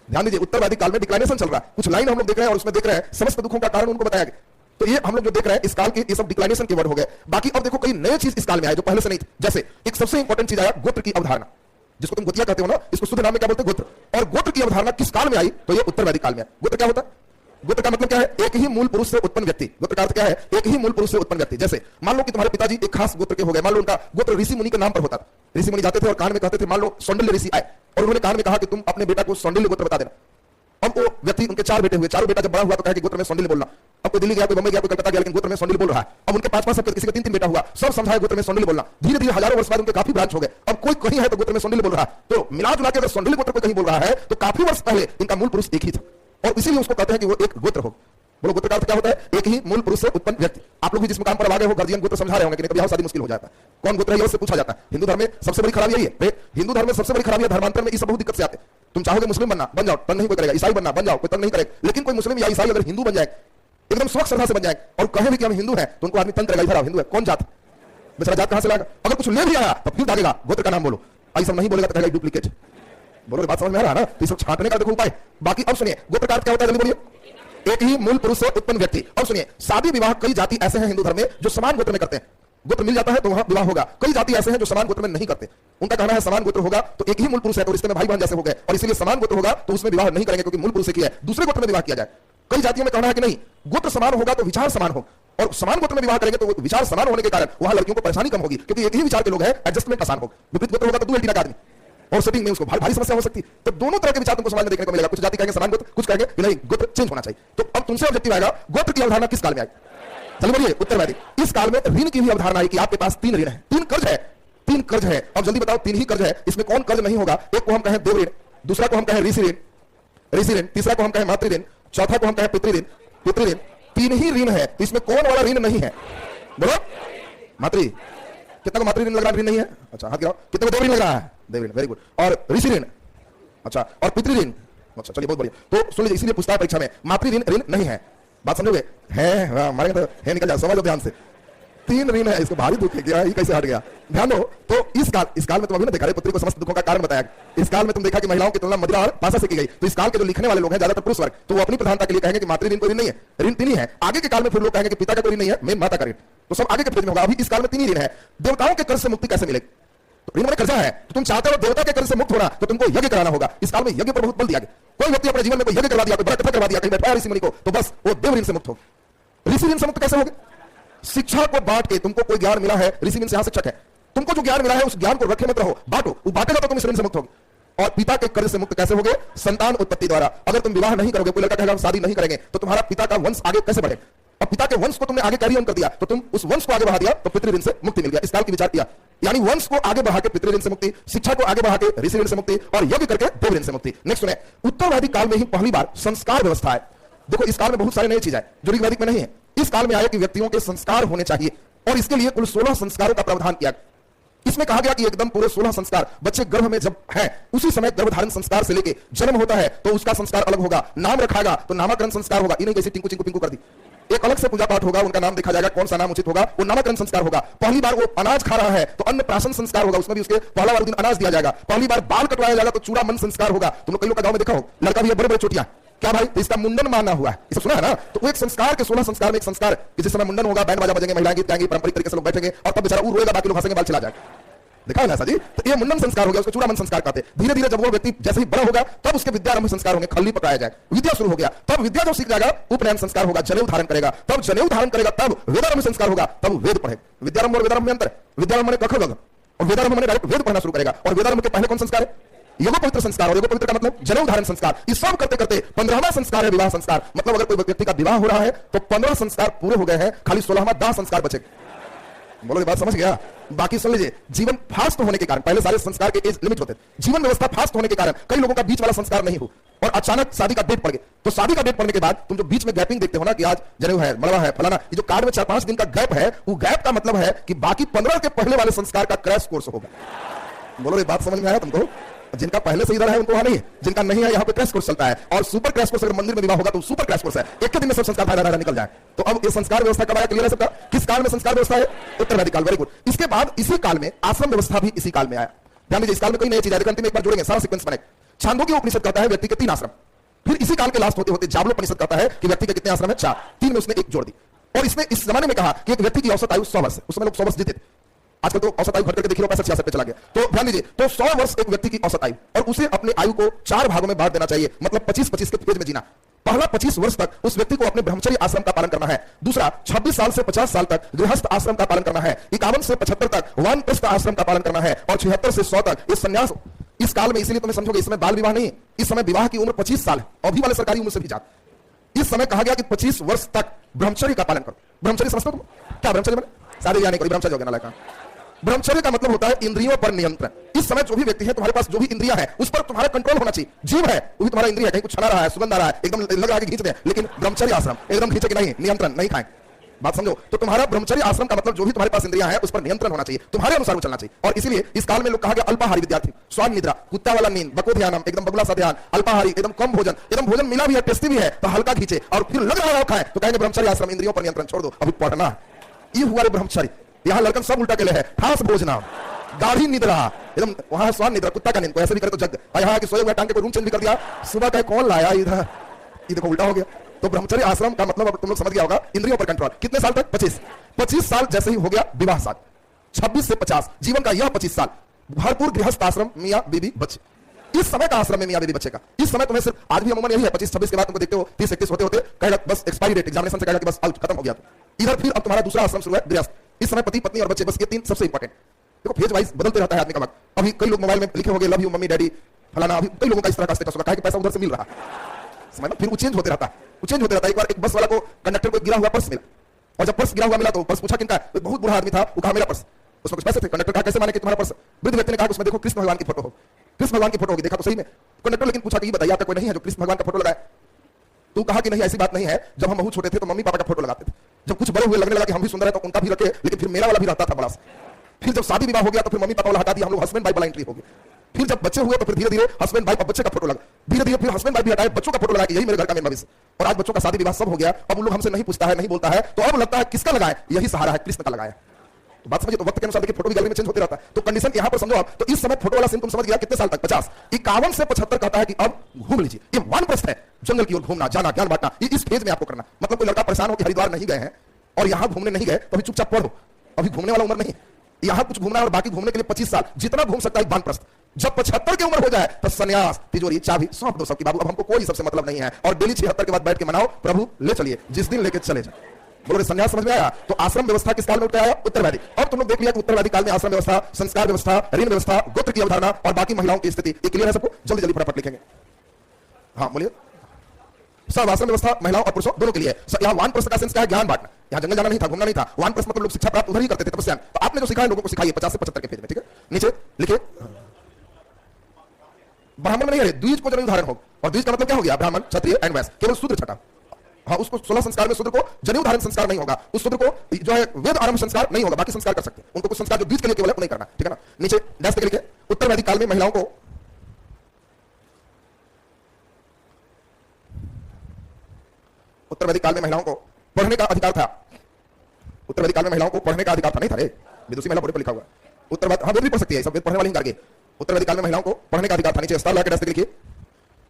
ध्यान दीजिए, उत्तरवैदिक काल में डिक्लाइनेशन चल रहा है। कुछ लाइन हम लोग देख रहे हैं और उसमें देख रहे हैं समस्त दुखों का कारण उनको बताया गया। तो ये हम लोग जो देख रहे हैं इस काल के ये सब डिक्लाइनेशन के वर्ड हो गए। बाकी अब देखो कई नए चीज इस काल में आए जो पहले से नहीं थी। जैसे एक सबसे इंपॉर्टेंट चीज आया गोत्र की अवधारणा, जिसको तुम गोतिया कहते हो ना, इसको शुद्ध नाम में क्या बोलते हैं? गोत्र। और गोत्र की अवधारणा किस काल में आई? तो ये उत्तरवैदिक काल में आई। गोत्र क्या होता है? गोत्र का मतलब क्या है? एक ही मूल पुरुष से उत्पन्न व्यक्ति। गोत्र का अर्थ क्या है? एक ही मूल पुरुष से उत्पन्न व्यक्ति। जैसे मान लो कि तुम्हारे पिताजी एक खास गोत्र के हो गए, मान लो उनका गोत्र ऋषि मुनि के नाम पर होता था। ऋषि मुनि जाते थे और कान में कहते थे, मान लो सौंडल्य ऋषि आए और उन्होंने कान में कहा कि तुम अपने बेटा को सौंडल्य गोत्र बता देना। अब वो व्यक्ति, उनके 4 बेटे हुए, चारों बेटा जब बड़ा हुआ तो कहा कि गोत्र में सौंडल्य बोलना। अब कोई दिल्ली गया, कोई बम्बई गया, कोई कलकत्ता गया, लेकिन गोत्र में सौंडल्य बोल रहा है। अब उनके 5-5 सबके किसी का 3-3 बेटा हुआ, सब समझाए गोत्र में सौंडल्य बोलना। धीरे धीरे हजारों वर्ष बाद उनके काफी ब्रांच हो गए। अब कोई कहीं है तो गोत्र में सौंडल्य बोल रहा है। तो मिला जुला के अगर सौंडल्य गोत्र कोई कहीं बोल रहा है तो काफी वर्ष पहले इनका मूल पुरुष एक ही था, और इसीलिए उसको कहते हैं कि वो एक गोत्र हो। बोलो गोत्र का अर्थ क्या होता है? एक ही मूल पुरुष से उत्पन्न व्यक्ति। आप लोग भी जिस मुकाम पर आ गए हो गार्जियन गोत्र समझा रहे होंगे कि कभी शादी मुश्किल हो जाता है। कौन गोत्र है ये उससे पूछा जाता है। हिंदू धर्म में सबसे बड़ी खराबी यही है। हिंदू धर्म में सबसे बड़ी खराबी है, धर्मांतर में इस सब बहुत दिक्कत से आते हैं। तुम चाहोगे मुस्लिम बनना, बन जाओ, तंग नहीं कोई करेगा। ईसाई बनना, बन जाओ, कोई तंग नहीं करेगा। लेकिन कोई मुस्लिम या ईसाई अगर हिंदू बन जाए, एकदम स्वच्छ श्रद्धा से बन जाए और कहे भी कि हम हिंदू हैं, तो उनको आदमी तंग करेगा। इधर आओ, हिंदू है, कौन जात? बेचारा जात कहां से लाएगा? अगर कुछ ले भी आया तो फिर दागेगा गोत्र का नाम बोलो। ऐसा नहीं बोलेगा तो कहेगा डुप्लीकेट। बोलो बात समझ में आ रहा है ना? तो सब छांटने का देखो उपाय। बाकी अब सुनिए, गोत्र का अर्थ क्या होता है जल्दी बोलिए? एक ही मूल पुरुष से उत्पन्न व्यक्ति। अब सुनिए, शादी विवाह कई जाति ऐसे हैं हिंदू धर्म में जो समान गोत्र में करते हैं। गोत्र मिल जाता है तो वहां विवाह होगा। कई जाति ऐसे हैं जो समान गोत्र में नहीं करते। उनका कहना है समान गोत्र होगा तो एक ही मूल पुरुष है तो रिश्ते में भाई बहन जैसे हो गए, और इसलिए समान गोत्र होगा तो उसमें विवाह नहीं करेंगे क्योंकि मूल पुरुष से किया है, दूसरे गोत्र में विवाह किया जाए। कई जातियों में कहना है कि नहीं, गोत्र समान होगा तो विचार समान हो, और समान गोत्र में विवाह करेंगे तो विचार समान होने के कारण वहां लड़कियों को परेशानी कम होगी क्योंकि एक ही विचार के लोग हैं, एडजस्टमेंट आसान होगा। विपरीत गोत्र होगा तो 2 एल्टी का आदमी और सेटिंग में उसको भारी समस्या हो सकती है। तो दोनों तरह के विचार तुमको समाज में देखने को मिलेगा। कुछ जाति कहेंगे समान गोत्र, कुछ कहेंगे नहीं गोत्र चेंज होना चाहिए। तो अब तुमसे ऑब्जेक्टिव आएगा गोत्र की अवधारणा किस काल में आई? चलिए बोलिए उत्तरवैदिक। इस काल में ऋण की भी अवधारणा आई कि आपके पास 3 ऋण है, 3 कर्ज है, 3 कर्ज है। अब जल्दी बताओ 3 ही कर्ज है, इसमें कौन कर्ज नहीं होगा? एक को हम कहें देव ऋण, दूसरा को हम कहें ऋषि ऋण, तीसरा को हम कहें मातृ ऋण, चौथा को हम कहें पितृ ऋण। 3 ही ऋण है, तो इसमें कौन वाला ऋण नहीं है? बोलो मातृ। कितना को मातृ ऋण लग रहा है? ऋण नहीं है? अच्छा हाथ गिराओ। कितना को देव ऋण लग रहा है? देव ऋण, वेरी गुड। और ऋषि ऋण, अच्छा, और पितृ ऋण, अच्छा चलिए बहुत बढ़िया। तो सुन लीजिए, इसीलिए पूछता है परीक्षा में मातृ ऋण नहीं है। बात समझोगे? है मारेंगे तो है, निकल जाए, समझ लो ध्यान से। 3 ऋण है, इसको भारी दुख गया, ये कैसे हट गया? ध्यान दो। तो इस काल में तुम अभी ना देखा रहे पुत्री को समस्त दुखों का कारण बताया। इस काल में तुम देखा कि महिलाओं की तुलना मदिरा और पासा से की गई। तो इस काल के जो लिखने वाले लोग हैं ज्यादातर पुरुष वर्ग, तो वो अपनी प्रधानता के लिए कहेंगे कि मातृ ऋण कोई ऋण नहीं है, ऋण 3 ही है। आगे के काल में फिर लोग कहेंगे कि पिता का कोई ऋण नहीं है, मेन माता का ऋण। तो सब आगे के पेज में होगा। अभी इस काल में 3 ही ऋण है। देवताओं के कर्ज से मुक्ति कैसे मिलेगी? तो ऋण में कर्जा है, तो तुम चाहते हो देवता के कर्ज से मुक्त होना, तो तुमको यज्ञ कराना होगा। इस काल में यज्ञ पर बहुत बल दिया गया। कोई व्यक्ति अपने जीवन में कोई यज्ञ करवा दिया, कोई बड़ा कथा करवा दिया, कहीं बैठाया ऋषि मुनि को, तो बस वो देव ऋण से मुक्त हो। ऋषि ऋण से मुक्त कैसे होगे? शिक्षा को बांट के। तुमको कोई ज्ञान मिला है, ऋषि ऋण से यहां शिक्षक है, तुमको जो ज्ञान मिला है उस ज्ञान को रखे मत रहो, बांटो। वो बांटेगा तो तुम इस ऋण से मुक्त होगे। और पिता के कर्ज से मुक्त कैसे होगे? संतान उत्पत्ति द्वारा। अगर तुम विवाह नहीं करोगे, कोई लड़का कहेगा हम शादी नहीं करेंगे, तो तुम्हारा पिता का वंश आगे कैसे बढ़े? अब पिता के वंश को तुमने आगे कैरी ऑन कर दिया, तो तुम उस वंश को आगे बढ़ा दिया, तो पितृ ऋण से मुक्ति मिल गया। इस काल की विचार किया, यानी वंश को आगे बढ़ा के पितृ ऋण से मुक्ति, शिक्षा को आगे बढ़ा के ऋषि ऋण से मुक्ति, और यज्ञ करके देव ऋण से मुक्ति। नेक्स्ट सुने, उत्तरवैदिक काल में ही पहली बार संस्कार व्यवस्था है। देखो इस काल में बहुत सारी नई चीज है जो ऋग्वैदिक में नहीं है। इस काल में आया कि व्यक्तियों के संस्कार होने चाहिए और इसके लिए कुल 16 संस्कारों का प्रावधान किया। इसमें कहा गया कि एकदम पूरे 16 संस्कार बच्चे गर्भ में जब है उसी समय गर्भधारण संस्कार से लेके जन्म होता है तो उसका संस्कार अलग होगा, नाम रखागा तो नामकरण संस्कार होगा, ये नहीं कैसे टिंकू चिंकू पिंकू कर दी। एक अलग से पूजा पाठ होगा, उनका नाम देखा जाएगा कौन सा नाम उचित होगा, वो नामकरण संस्कार होगा। पहली बार वो अनाज खा रहा है तो अन्न प्राशन संस्कार होगा, उसमें भी उसके पहला वाले दिन अनाज दिया जाएगा। पहली बार बाल कटवाया जाएगा तो चूड़ा मन संस्कार होगा। तुम लोग कई लोग का गांव में देखा हो, लड़का भी है बड़े बड़े चोटियां, क्या भाई तो इसका मुंडन माना हुआ है, इसे सुना है ना। तो वो एक संस्कार के 16 संस्कार में एक संस्कार कि जिस समय मुंडन होगा बैंड बाजा बजेंगे, महिलाएं गीत गाएंगी, पारंपरिक तरीके से लोग बैठेंगे और तब बेचारा वो रोएगा, बाकी लोग हंसेंगे, बाल चला जाएगा। देखा है ना सर जी। तो ये मुंडन संस्कार हो गया, उसको चूड़ामन संस्कार कहते हैं। धीरे धीरे जब वो व्यक्ति जैसे ही बड़ा होगा तब उसके विद्यारंभ संस्कार होंगे, खल्ली पकाया जाए, विद्या शुरू हो गया, तब विद्या जो सीख जाएगा उपनयन संस्कार होगा, जनेऊ धारण करेगा, तब जनेऊ धारण करेगा, तब वेदारंभ संस्कार होगा, तब वेद पढ़ेगा। विद्यारंभ और वेदारंभ में अंतर है, विद्यारंभ माने कख गग और वेदारंभ माने डायरेक्ट वेद पढ़ना शुरू करेगा। और वेदारंभ के पहले कौन संस्कार है? योगो पवित्र संस्कार, और योगो पवित्र का मतलब जनेऊ धारण संस्कार। इस सब करते करते 15वां संस्कार है विवाह संस्कार। मतलब अगर कोई व्यक्ति का विवाह हो रहा है तो 15 संस्कार पूरे हो गए हैं, खाली 16वां दाह संस्कार बचेगा। बोलो ये बात समझ गया? बाकी सुन लीजिए, जीवन फास्ट होने के कारण पहले सारे संस्कार के एज लिमिट होते थे, जीवन व्यवस्था फास्ट होने के कारण कई लोगों का बीच वाला संस्कार नहीं हो और अचानक शादी का डेट पड़ गया। तो शादी का डेट पड़ने के बाद तुम जो बीच में गैपिंग देखते हो ना कि आज जनेऊ है, मड़वा है, फलाना, ये जो कार्ड में 4-5 दिन का गैप है, वो गैप का मतलब है कि बाकी 15 के पहले वाले संस्कार का क्रैश कोर्स होगा। बोलो ये बात समझ में आया तुमको? जिनका पहले से इधर है उनको वहां नहीं है, जिनका नहीं है यहाँ पे क्रैश कोर्स चलता है। और सुपर क्रैश कोर्स अगर मंदिर में विवाह होगा तो सुपर क्रैश कोर्स है, एक के दिन में सब संस्कार धारा निकल जाए। तो अब ये संस्कार व्यवस्था कब आया? क्लियर है सबका? किस काल में संस्कार व्यवस्था है? उत्तरवैदिक काल। Very good. इसके बाद इसी काल में आश्रम व्यवस्था भी इसी काल में आया। ध्यान दीजिए, इस काल में कोई नई चीज है, अंतिम में एक बार जोड़ेंगे, सारा सीक्वेंस बने। छांदोग्य उपनिषद कहता है व्यक्ति के 3 आश्रम। फिर इसी काल के लास्ट होते होते जाबलोपनिषद कहता है कि व्यक्ति के कितने आश्रम है? 4। 3 में उसने एक जोड़ दी। और इसने इस जमाने में कहा कि एक व्यक्ति की औसत आयु 100 वर्ष है। उसमें लोग 100 वर्ष जीते थे, आजकल तो औसत आयु घट करके देखिए 65-66 पे चला गया। तो ध्यान दीजिए, तो 100 वर्ष एक व्यक्ति की औसत आयु, और उसे अपने आयु को 4 भागों में बांट देना चाहिए, मतलब 25-25 के फेज में जीना। पहला 25 वर्ष तक उस व्यक्ति को अपने ब्रह्मचर्य आश्रम का पालन करना है। दूसरा 26 साल से 50 साल तक गृहस्थ आश्रम का पालन करना है। 51 से 75 तक वानप्रस्थ आश्रम का पालन करना है। और 76 से 100 तक इस संन्यास। इस काल में इसीलिए तुम्हें समझोगे, इस समय बाल विवाह नहीं है, इस समय विवाह की उम्र 25 साल है, अभी वाले सरकारी उम्र से भी ज्यादा। इस समय कहा गया कि 25 वर्ष तक ब्रह्मचर्य का पालन करो। ब्रह्मचर्य समझते हो तुम? क्या ब्रह्मचर्य बने? सारे जाने को ब्रह्मचर्य हो गया ना लायक। ब्रह्मचर्य का मतलब होता है इंद्रियों पर नियंत्रण। इस समय जो भी व्यक्ति है, तुम्हारे पास जो भी इंद्रियां है उस पर तुम्हारा कंट्रोल होना चाहिए। जीव है वो भी तुम्हारा इंद्रिय है, कहीं कुछ छना रहा है, सुगंध आ रहा है, एकदम लग रहा है कि खींच दे, लेकिन ब्रह्मचर्य आश्रम एकदम खींचे कि नहीं, नियंत्रण नहीं खाएं। बात समझो? तो तुम्हारा ब्रह्मचर्य आश्रम का मतलब जो भी तुम्हारे पास इंद्रियां है उस पर नियंत्रण होना चाहिए, तुम्हारे अनुसार चलना चाहिए। और इसीलिए इस काल में लोग कहा गया अल्पाहारी विद्यार्थी, स्वान निद्रा, कुत्ता वाला नींद, बको ध्यानम, एकदम बगुला सा ध्यान, अल्पाहारी, एकदम कम भोजन, एकदम भोजन मिला भी है, टेस्टी भी है तो हल्का खींचे, और फिर लग रहा है खाए तो कहेंगे ब्रह्मचर्य आश्रम, इंद्रियों पर नियंत्रण छोड़ दो, अभी पढ़ना है। ये हुआ रे ब्रह्मचर्य। यहाँ लड़कन सब उल्टा के लिए है, ठास भोजना, गाढ़ी निद्रा, एकदम वहां स्वान निद्रा, कुत्ता का नींद, कोई ऐसे भी करे तो जग, यहाँ के सोए हुए टांग के कोई रूम चेंज भी कर दिया, सुबह का कौन लाया इधर, ये देखो उल्टा हो गया। तो ब्रह्मचर्य आश्रम का मतलब अब तुम लोग समझ गया होगा, इंद्रियों पर कंट्रोल। कितने साल तक? 25 साल जैसे ही हो गया विवाह साल, 26 से 50 जीवन का यह 25 साल भरपूर गृहस्थ आश्रम, मियां बीबी बच्चे। इस समय का आश्रम में मियां बीबी बच्चे का, इस समय तुम्हें सिर्फ आज भी अमूमन यही है, 25-26 के बाद तुमको देखते हो 30-31 होते होते कहेगा बस एक्सपायरी डेट, एग्जामिनेशन से कहेगा कि बस आउट, खत्म हो गया। इधर फिर अब तुम्हारा दूसरा आश्रम शुरू है गृहस्थ। इस समय पति पत्नी और बच्चे, बस ये 3 सबसे इंपॉर्टेंट। देखो फेज वाइज बदलते रहता है आदमी का वक्त। अभी कई लोग मोबाइल में लिखे होंगे लव यू मम्मी डैडी फलाना, अभी कई लोगों का इस तरह का स्टेटस होगा कि पैसा उधर से मिल रहा है, समझ लो। फिर वो चेंज होते रहता है, वो चेंज होते रहता है। एक बार एक बस वाला को कंडक्टर को गिरा हुआ पर्स मिला, और जब पर्स गिरा हुआ मिला तो पर्स पूछा किनका है, बहुत बुरा आदमी था, वो कहा मेरा पर्स, उसमें कुछ पैसे थे। कंडक्टर कहा कैसे माने कि तुम्हारा पर्स? वृद्ध व्यक्ति ने कहा उसमें देखो कृष्ण भगवान की फोटो हो, कृष्ण भगवान की फोटो होगी, देखा तो सही में। कंडक्टर लेकिन पूछा कि ये बताइए आपका कोई नहीं है जो कृष्ण भगवान का फोटो लगाए? तो कहा कि नहीं ऐसी बात नहीं है, जब हम बहुत छोटे थे तो मम्मी पापा का फोटो लगाते थे, जब कुछ बड़े हुए लगने लगा कि हम भी सुंदर है तो उनका भी रखे, लेकिन फिर मेरा वाला भी रहता था बड़ा सा। फिर जब शादी विवाह हो गया तो फिर मम्मी पापा वाला हटा दिया, हम लोग हस्बैंड वाइफ वाला एंट्री हो गई। फिर जब बच्चे हुए तो फिर धीरे धीरे हस्बैंड वाइफ और बच्चे का फोटो लगा, धीरे धीरे फिर हस्बैंड वाइफ भी हटाए, बच्चों का फोटो लगा कि यही मेरे घर का मेन भविष्य। और आज बच्चों का शादी विवाह सब हो गया, अब उन लोग हमसे नहीं पूछता है, नहीं बोलता है, तो अब लगता है किसका लगाए? यही सहारा है, कृष्ण का लगाया। तो बात समझिए, तो वक्त के अनुसार देखिए फोटो भी गैलरी में चेंज होते रहता है। तो कंडीशन यहां पर समझो आप। तो इस समय फोटो वाला सीन तुम समझ गया कितने साल तक? 50। 51 से 75 कहता है कि अब घूम लीजिए, ये वानप्रस्थ है, जंगल की ओर घूमना, जाना, ज्ञान बांटना, ये इस फेज में आपको करना। मतलब कोई लड़का परेशान हो कि हरिद्वार नहीं गए हैं और यहां घूमने नहीं गए तो अभी चुपचाप पढ़ो, अभी घूमने वाला उम्र नहीं, यहां कुछ घूमना है और बाकी घूमने के लिए 25 साल, जितना घूम सकता है वानप्रस्थ। जब 75 की उम्र हो जाए तो सन्यास, तिजोरी, चाबी सौंप दो सबकी, बाबू अब हमको कोई सबसे मतलब नहीं है, और डेली 76 के बाद बैठ के मनाओ, प्रभु ले चलिए, जिस दिन लेके चले जाए। बोलो संन्यास समझ में आया? तो आश्रम व्यवस्था किस काल में उठ आया? उत्तरवैदिक। और तुम लोग देख लिया कि उत्तरवैदिक काल में आश्रम व्यवस्था, संस्कार व्यवस्था, ऋण व्यवस्था, गोत्र की अवधारणा और बाकी महिलाओं की स्थिति, ये क्लियर है सबको? जल्दी जल्दी फटाफट लिखेंगे। हाँ बोलिए। सब आश्रम व्यवस्था महिलाओं और पुरुषों दोनों के लिए। यहाँ वानप्रस्थ का सेंस क्या है? ज्ञान बांटना। यहाँ जंगल जाना नहीं था, घूमना नहीं था, वानप्रस्थ मतलब लोग शिक्षा प्राप्त उधर ही करते थे, तपस्या। तो आपने जो सिखाया लोगों को सिखाइए 50 से 75 के फेज में, ठीक है? नीचे लिखिए ब्राह्मण नहीं है, द्विज को जरूर धारण हो। और द्विज का मतलब क्या हो गया? ब्राह्मण, क्षत्रिय एंड वैश्य, केवल शूद्र छठा। हाँ, उसको 16 संस्कार में शूद्र को जनेऊ धारण संस्कार नहीं होगा, उस शूद्र को जो है वेद आरंभ संस्कार नहीं होगा, बाकी संस्कार कर सकते हैं। उनको कुछ संस्कार जो बीच के लिए केवल है नहीं करना, ठीक है ना। नीचे डैश के लिए उत्तर वैदिक काल में महिलाओं को उत्तर वैदिक काल में महिलाओं को पढ़ने का अधिकार था। उत्तर वैदिक काल में महिलाओं को पढ़ने का अधिकार था, नहीं था रे, विदुषी महिला बोर्ड पर लिखा हुआ है। उत्तर हाँ, वेद भी पढ़ सकती है, सब वेद पढ़ने वाले ही करके। उत्तर वैदिक काल में महिलाओं को पढ़ने का अधिकार था। नीचे स्टार लगा के डैश लिखिए,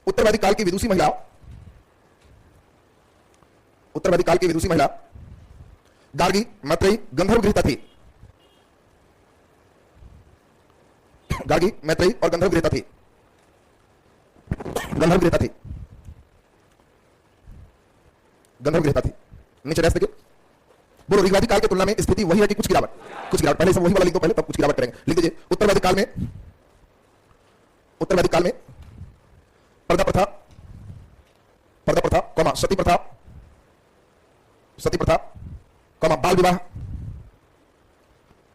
उत्तर वैदिक काल की विदुषी महिला, उत्तर वैदिक काल की विदुषी महिला गार्गी, मैत्रेयी, गंधर्व गृहीता थी। गार्गी, मैत्रेयी और गंधर्व गृहीता थी। गंधर्व गृहीता थी, गंधर्व गृहीता थी। नीचे डैश देखिए, बोलो ऋग्वैदिक काल की तुलना में स्थिति वही है कि कुछ गिरावट? कुछ गिरावट। पहले सब वही वाला लिख दो पहले, तब कुछ गिरावट करेंगे। लिख दीजिए, उत्तर वैदिक काल में, उत्तर वैदिक काल में पर्दा प्रथा, पर्दा प्रथा, कौमा सती प्रथा, सती प्रथा, कौमा बाल विवाह,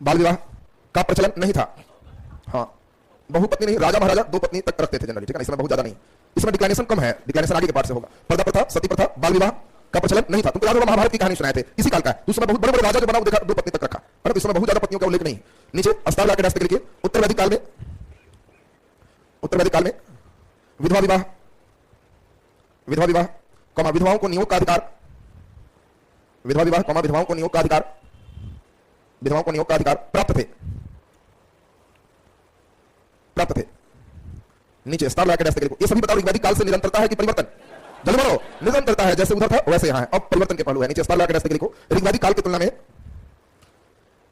बाल विवाह का प्रचलन नहीं था। हाँ, बहुपत्नी नहीं, राजा महाराजा 2 पत्नी तक रखते थे जनरली, ठीक है ना। इसमें बहुत ज्यादा नहीं, इसमें डिक्लाइनेशन कम है, डिक्लाइनेशन आगे के पार्ट से होगा। पर्दा प्रथा, सती प्रथा, बाल विवाह का प्रचलन नहीं था। तुमको याद होगा महाभारत की कहानी सुनाए थे, इसी काल का है। उसमें बहुत बड़े बड़े राजा जो बना देखा 2 पत्नी तक रखा, परंतु इसमें बहुत ज्यादा पत्नियों का उल्लेख नहीं। नीचे अस्तार लाके रास्ते लिखिए, उत्तर वैदिक काल में, उत्तर वैदिक काल में विधवा विवाह, विधवा विवाह, कौमा विधवाओं को नियोग का अधिकार, विधवा विवाह, कौमा विधवाओं को नियोग का अधिकार, विधवाओं को नियोग का अधिकार प्राप्त थे, प्राप्त थे। नीचे स्टार लगा के डैश लिखो। ये सभी बताओ ऋग्वैदिक काल से निरंतरता है कि परिवर्तन? जल्दी बोलो, निरंतरता है, जैसे उधर था वैसे यहां है, अब परिवर्तन के पहलू है। नीचे स्टार लगा के डैश लिखो, ऋग्वैदिक काल की तुलना में,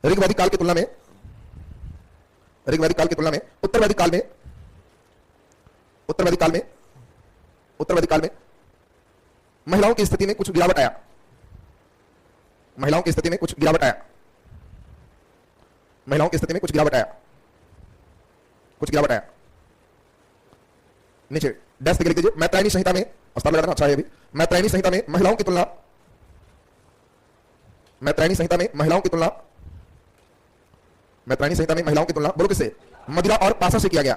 ऋग्वैदिक काल की तुलना में, ऋग्वैदिक काल की तुलना में उत्तर वैदिक काल में, उत्तर वैदिक काल में, उत्तर वैदिक काल में महिलाओं की स्थिति में कुछ गिरावट आया, महिलाओं की स्थिति में कुछ गिरावट आया, महिलाओं की स्थिति में कुछ गिरावट आया, कुछ गिरावट आया। नीचे डैश लिख दीजिए, मैत्रायणी संहिता में, अस्तार लगा देना, अच्छा है भी, मैत्रायणी संहिता में महिलाओं की तुलना, मैत्रायणी संहिता में महिलाओं की तुलना, मैत्रायणी संहिता में महिलाओं की तुलना बोलो किससे? मदिरा और पासा से किया गया,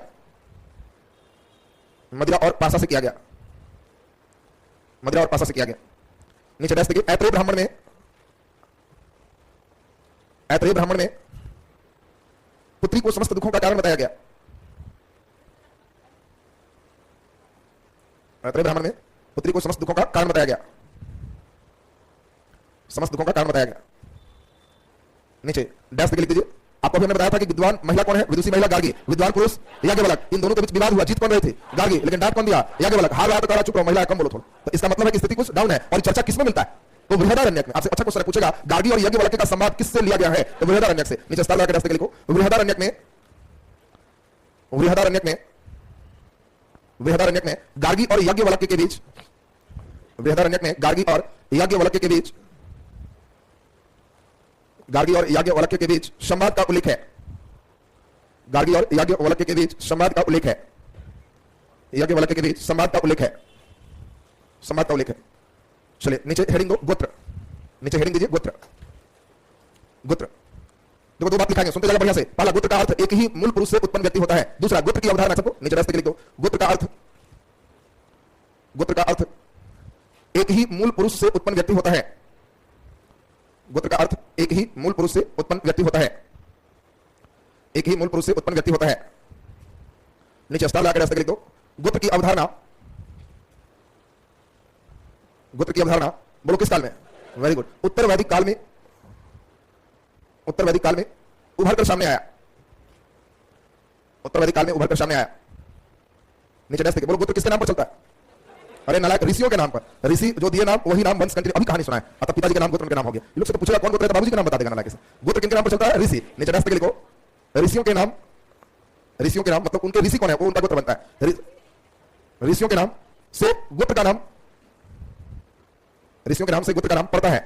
मदिरा और पासा से किया गया, मदिरा और पासा से किया गया। नीचे डैश देखिए, ऐत्रेय ब्राह्मण में, ऐत्रेय ब्राह्मण में पुत्री को समस्त दुखों का कारण बताया गया, ऐत्रेय ब्राह्मण में पुत्री को समस्त दुखों का कारण बताया गया, समस्त दुखों का कारण बताया गया। नीचे डैश लिख दीजिए, आपको अभी हमने बताया था कि विद्वान महिला कौन है? विदुषी महिला गार्गी, विद्वान पुरुष याज्ञवल्क्य। इन दोनों के बीच विवाद हुआ, जीत कौन रहे थे? गार्गी, लेकिन डांट कौन दिया? याज्ञवल्क्य। हार रहा तो कहा चुप रहो, महिला कम बोलो थोड़ा। तो इसका मतलब है कि स्थिति कुछ डाउन है। और चर्चा किसमें मिलता है? तो बृहदारण्यक में। आपसे अच्छा क्वेश्चन पूछेगा, गार्गी और याज्ञवल्क्य का संवाद किससे लिया गया है? तो बृहदारण्यक से। नीचे स्टार लगा के रास्ते लिखो, बृहदारण्यक में, बृहदारण्यक में, बृहदारण्यक में गार्गी और याज्ञवल्क्य के बीच, बृहदारण्यक में गार्गी और याज्ञवल्क्य के बीच, गार्गी और याज्ञवल्क्य के बीच संवाद का उल्लेख है, गार्गी और याज्ञवल्क्य के बीच संवाद का उल्लेख है, याज्ञवल्क्य के बीच संवाद का उल्लेख है, संवाद का उल्लेख है। चलिए नीचे हेडिंग दो, गोत्र। नीचे हेडिंग दीजिए, गोत्र। गोत्र देखो, 2 बात लिखाएंगे, सुनते जाइए बढ़िया से। पहला, गोत्र का अर्थ एक ही मूल पुरुष से उत्पन्न व्यक्ति होता है। दूसरा, गोत्र की अवधारणा, सबको नीचे रास्ते लिख दो। गोत्र का अर्थ, गोत्र का अर्थ एक ही मूल पुरुष से उत्पन्न व्यक्ति होता है। गोत्र का अर्थ एक ही मूल पुरुष से उत्पन्न व्यक्ति होता है, एक ही मूल पुरुष से उत्पन्न व्यक्ति होता है। नीचे स्टार लगा के रास्ते लिख दो। गोत्र की अवधारणा, गोत्र की अवधारणा बोलो किस काल में? वेरी गुड, उत्तर वैदिक काल में, उत्तर वैदिक काल में उभर कर सामने आया, उत्तर वैदिक काल में उभर कर सामने आया। नीचे डैश देखिए, बोलो गोत्र किसके नाम पर चलता है? अरे नालायक, ऋषियों के नाम पर। ऋषि जो दिए नाम वही नाम वंश कंटिन्यू। अभी कहानी सुना है, अब पिताजी के नाम गोत्र के नाम हो गया। ये लोग से तो पूछेगा कौन गोत्र है, बाबूजी का नाम बता देगा नालायक से। गोत्र किनके नाम पर चलता है? ऋषि। नीचे डैश लिखो, ऋषियों के नाम, ऋषियों के नाम मतलब उनके ऋषि कौन है वो उनका गोत्र बनता है। ऋषियों के नाम से गोत्र का नाम, ऋषियों के नाम से गोत्र का नाम पड़ता है,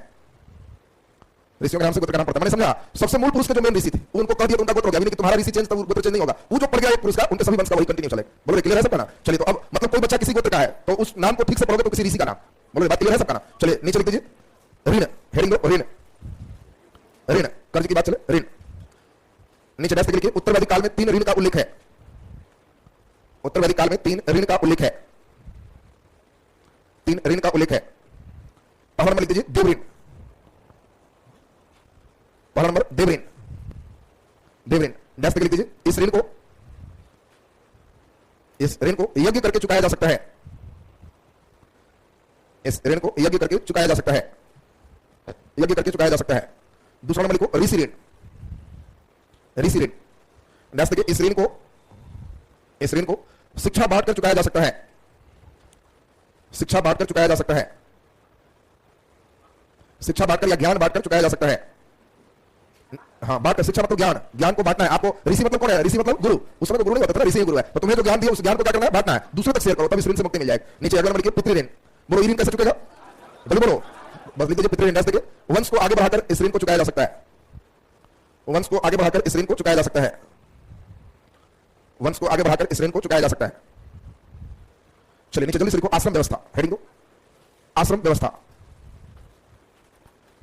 ऋषियों के नाम से गोत्र का नाम पड़ता है। मैंने समझा, सबसे मूल पुरुष के जो मेन ऋषि थे उनको कह दिया तो उनका गोत्र हो गया। कि तुम्हारा ऋषि चेंज तो गोत्र चेंज नहीं होगा, वो जो पड़ गया एक पुरुष का, उनके सभी वंश का वही कंटिन्यू चलेगा। बोलो क्लियर है सबका ना? चलिए, तो अब मतलब कोई बच्चा किसी गोत्र का है तो उस नाम को ठीक से पढ़ोगे तो किसी ऋषि का नाम। बोलो बात क्लियर है सबका ना? चलिए नीचे लिख दीजिए, ऋण। हेडिंग दो, ऋण, ऋण, कर्ज की बात चले, ऋण। नीचे डैश लिखिए, उत्तर वैदिक काल में 3 ऋण का उल्लेख है, उत्तर वैदिक काल में 3 ऋण का उल्लेख है, 3 ऋण का उल्लेख है। पहला नंबर लिख दीजिए देवरिन, पहला नंबर देवरिन, देवरिन डैश पे लिख दीजिए। इस ऋण को यज्ञ करके चुकाया जा सकता है, इस ऋण को यज्ञ करके चुकाया जा सकता है, यज्ञ करके चुकाया जा सकता है। दूसरा नंबर लिखो ऋषि ऋण, ऋषि ऋण डैश पे इस ऋण को शिक्षा बांटकर चुकाया जा सकता है, शिक्षा बांटकर चुकाया जा सकता है, शिक्षा बांटकर या ज्ञान बांटकर चुकाया जा सकता है। हाँ, बांट शिक्षा मतलब ज्ञान, ज्ञान को बांटना है आपको। ऋषि मतलब कौन है? ऋषि मतलब गुरु। उस समय तो गुरु नहीं होता था, ऋषि गुरु है। तो तुम्हें जो ज्ञान दिया उस ज्ञान को क्या करना है? बांटना है, दूसरे तक शेयर करो, तब इस ऋण से मुक्ति मिल जाएगी। नीचे अगला नंबर लिखिए पितृ ऋण। बोलो ये ऋण कैसे चुकेगा? जल्दी बोलो, बस लिख दीजिए पितृ ऋण। देखिए वंश को आगे बढ़ाकर इस ऋण को चुकाया जा सकता है, वंश को आगे बढ़ाकर इस ऋण को चुकाया जा सकता है, वंश को आगे बढ़ाकर इस ऋण को चुकाया जा सकता है। चलिए नीचे जल्दी से लिखो आश्रम व्यवस्था, हेडिंग दो आश्रम व्यवस्था,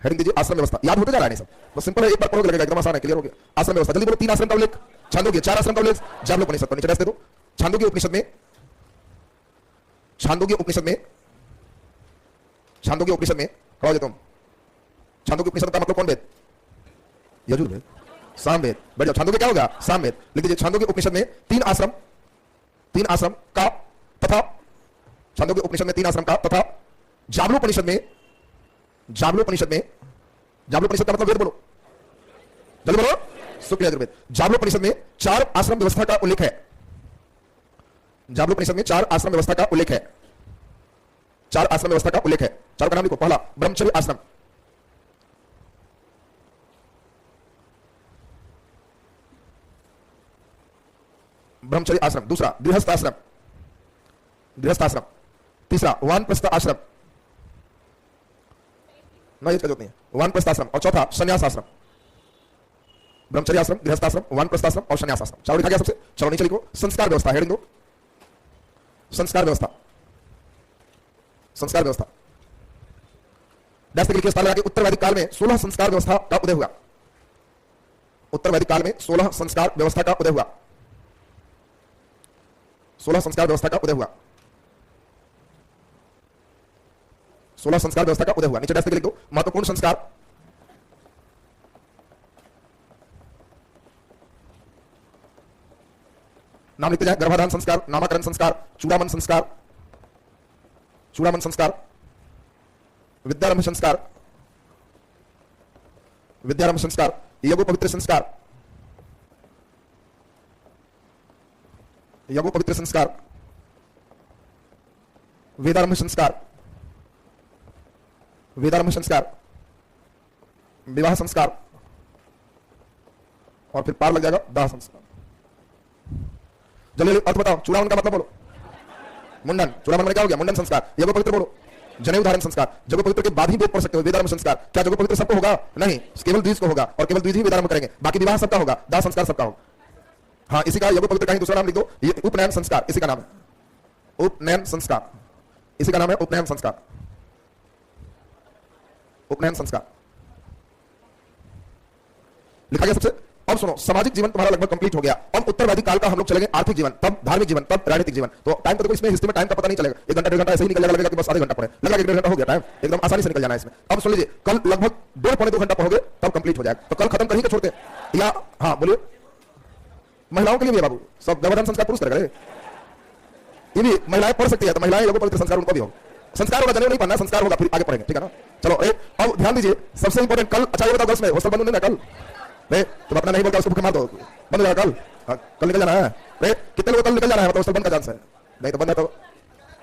हेडिंग दीजिए आश्रम व्यवस्था। याद होते जा रहा है नहीं सब, बस सिंपल है, एक बार पढ़ोगे लगेगा एकदम आसान है, क्लियर हो गया। आश्रम व्यवस्था जल्दी बोलो। 3 आश्रम का उल्लेख छांदोग्य, 4 आश्रम का उल्लेख जाबलोपनिषद। तो नीचे दे दो छांदोग्य उपनिषद में, छांदोग्य उपनिषद में, छांदोग्य उपनिषद में खड़ा हो जाओ तुम। छांदोग्य उपनिषद का मतलब कौन वेद? यजुर्वेद, सामवेद। बैठ जाओ, छांदोग्य क्या होगा? सामवेद। लिख दीजिए छांदोग्य उपनिषद में 3 आश्रम, 3 आश्रम का तथा, छांदोग्य उपनिषद में 3 आश्रम का तथा जाबलोपनिषद में, जाबलोपनिषद में, जाबलोपनिषद का मतलब वेद बोलो, जल्दी बोलो, शुक्ल यजुर्वेद। जाबलोपनिषद में 4 आश्रम व्यवस्था का उल्लेख है, जाबलोपनिषद में 4 आश्रम व्यवस्था का उल्लेख है, 4 आश्रम व्यवस्था का उल्लेख है। 4 का नाम लिखो। पहला ब्रह्मचर्य आश्रम, ब्रह्मचर्य आश्रम। दूसरा गृहस्थ आश्रम, गृहस्थ आश्रम। तीसरा वानप्रस्थ आश्रम, ना इसका जरूरत नहीं है, वानप्रस्थ आश्रम। और चौथा संन्यास आश्रम। ब्रह्मचर्य आश्रम, गृहस्थ आश्रम, वानप्रस्थ आश्रम और संन्यास आश्रम। 4 लिखा गया सबसे। चलो नीचे लिखो संस्कार व्यवस्था, हेडिंग दो संस्कार व्यवस्था, संस्कार व्यवस्था। लिखिए स्थान लगा के उत्तर वैदिक काल में 16 संस्कार व्यवस्था का उदय हुआ, उत्तर वैदिक काल में 16 संस्कार व्यवस्था का उदय हुआ, 16 संस्कार व्यवस्था का उदय हुआ, 16 संस्कार व्यवस्था का उदय हुआ। नीचे लिख दो महत्वपूर्ण संस्कार, नाम लिखते जाए। गर्भाधान संस्कार, नामकरण संस्कार, चूड़ामन संस्कार, चूड़ामन संस्कार, विद्यारंभ संस्कार, विद्यारंभ संस्कार, यज्ञोपवित्र संस्कार, यज्ञोपवित्र संस्कार, वेदारंभ संस्कार, वेदारंभ संस्कार, विवाह संस्कार और फिर पार लग जाएगा दाह संस्कार। जल्दी अर्थ बताओ। चूड़ामन का मतलब बोलो, मुंडन। चूड़ामन में क्या हो गया? मुंडन संस्कार। यज्ञोपवित्र बोलो, जनेऊ धारण संस्कार। जगोपवित्र के बाद ही वेद पढ़ सकते हो। वेदारंभ संस्कार, क्या जगोपवित्र सबको होगा? नहीं, केवल द्विज को होगा और केवल द्विज ही वेदारंभ करेंगे, बाकी विवाह सबका होगा, दाह संस्कार सबका होगा। हाँ, इसी का यज्ञोपवित्र का ही दूसरा नाम लिख दो, ये उपनयन संस्कार, इसी का नाम है उपनयन संस्कार, इसी का नाम है उपनयन संस्कार, उपनयन संस्कार लिखा गया सबसे। अब सुनो, सामाजिक जीवन तुम्हारा लगभग कंप्लीट हो गया। अब उत्तर वैदिक काल का हम लोग चलेंगे आर्थिक जीवन, तब धार्मिक जीवन, तब राजनीतिक जीवन। तो टाइम तो देखो इसमें हिस्ट्री में टाइम का पता नहीं चलेगा, 1 घंटा 1.5 घंटा ऐसे ही निकल जाएगा, लगेगा कि बस आधे घंटा पढ़े, लगा 1 घंटा हो गया, टाइम एकदम आसानी से निकल जाना है इसमें। अब सुन लीजिए, कल लगभग 1.5 पौने 2 घंटा पढ़ोगे तब कंप्लीट हो जाएगा। तो कल खत्म कहीं छोड़ते या? हाँ बोलिए। महिलाओं के लिए भी बाबू सब गर्भाधान संस्कार पुरुष करेगा, ये भी महिलाएं पढ़ सकती है, तो महिलाएं यज्ञोपवित्र संस्कार उनको भी होगा। संस्कार होगा, जनेऊ नहीं पढ़ना, संस्कार होगा, फिर आगे पढ़ेंगे, ठीक है ना। चलो अब ध्यान दीजिए, सबसे इंपॉर्टेंट कल। अच्छा ये बताओ, गर्ल्स में हॉस्टल बंद होने ना कल? तुम अपना नहीं बोलता उसको भूखे मार दो, बंद हो जाएगा कल। कल निकल जाना है कितने लोग कल निकल जाना है? मतलब बंद का चांस है? नहीं तो बंद है तो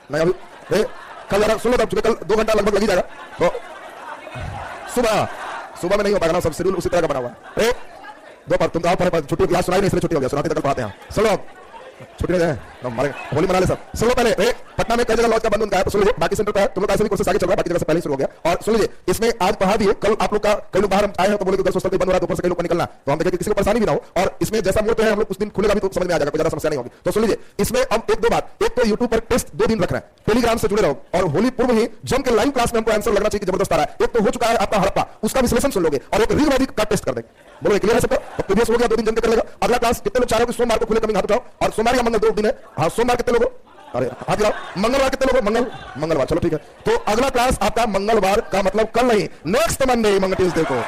नहीं। अभी कल जरा सुनो, तब कल 2 घंटा लगभग लग ही जाएगा। तो सुबह में नहीं हो पाएगा ना, सब शेड्यूल उसी तरह का बना हुआ है। दोपहर तुम तो आप छुट्टी, क्लास सुनाई नहीं इसलिए छुट्टी हो गया, सुनाते कल पढ़ाते हैं। चलो छुट्टी नहीं है, होली मना ले सब। सुनो पहले, पटना में कई जगह लॉज का बंद होता है, तो सुन लीजिए बाकी सेंटर पे तुम लोग ऐसे भी कोर्सेस आगे चल रहा है, बाकी जगह से पहले शुरू हो गया। और सुन लीजिए, इसमें आज पढ़ा दिए, कल आप लोग का कई लोग बाहर हम आए हैं तो बोले कि गर्ल्स हॉस्टल बंद हो रहा है, ऊपर से कई लोग को निकलना, तो हम देखें किसी को परेशानी भी ना हो। और इसमें जैसा मोड पे है हम लोग उस दिन खुलेगा भी तो समझ में आ जाएगा, कोई ज्यादा समस्या नहीं होगी। तो सुन लीजिए, इसमें अब 1-2 बात, एक तो यूट्यूब पर टेस्ट 2 दिन रख रहे हैं, टेलीग्राम से जुड़े रहो और होली पूर्व ही जम के लाइव क्लास में हमको आंसर लगना चाहिए, जबरदस्त आ रहा है। एक तो हो चुका है आपका हड़प्पा, उसका विश्लेषण सुन लोगे, और एक रील वैदिक का टेस्ट कर देंगे। बोलो क्लियर है सबको? तो प्रीवियस हो गया, 2 दिन जम के कर लेगा। अगला क्लास कितने लोग चाह रहे हो कि सोमवार को खुले, कमिंग हाथ उठाओ। और सोमवार या मंगल 2 दिन है। हाँ, सोमवार कितने लोग? अरे हाथ गिराओ। मंगलवार कितने लोग? मंगलवार, चलो ठीक है। तो अगला क्लास आपका मंगलवार का मतलब कल नहीं, नेक्स्ट मंडे, मंगल ट्यूसडे को।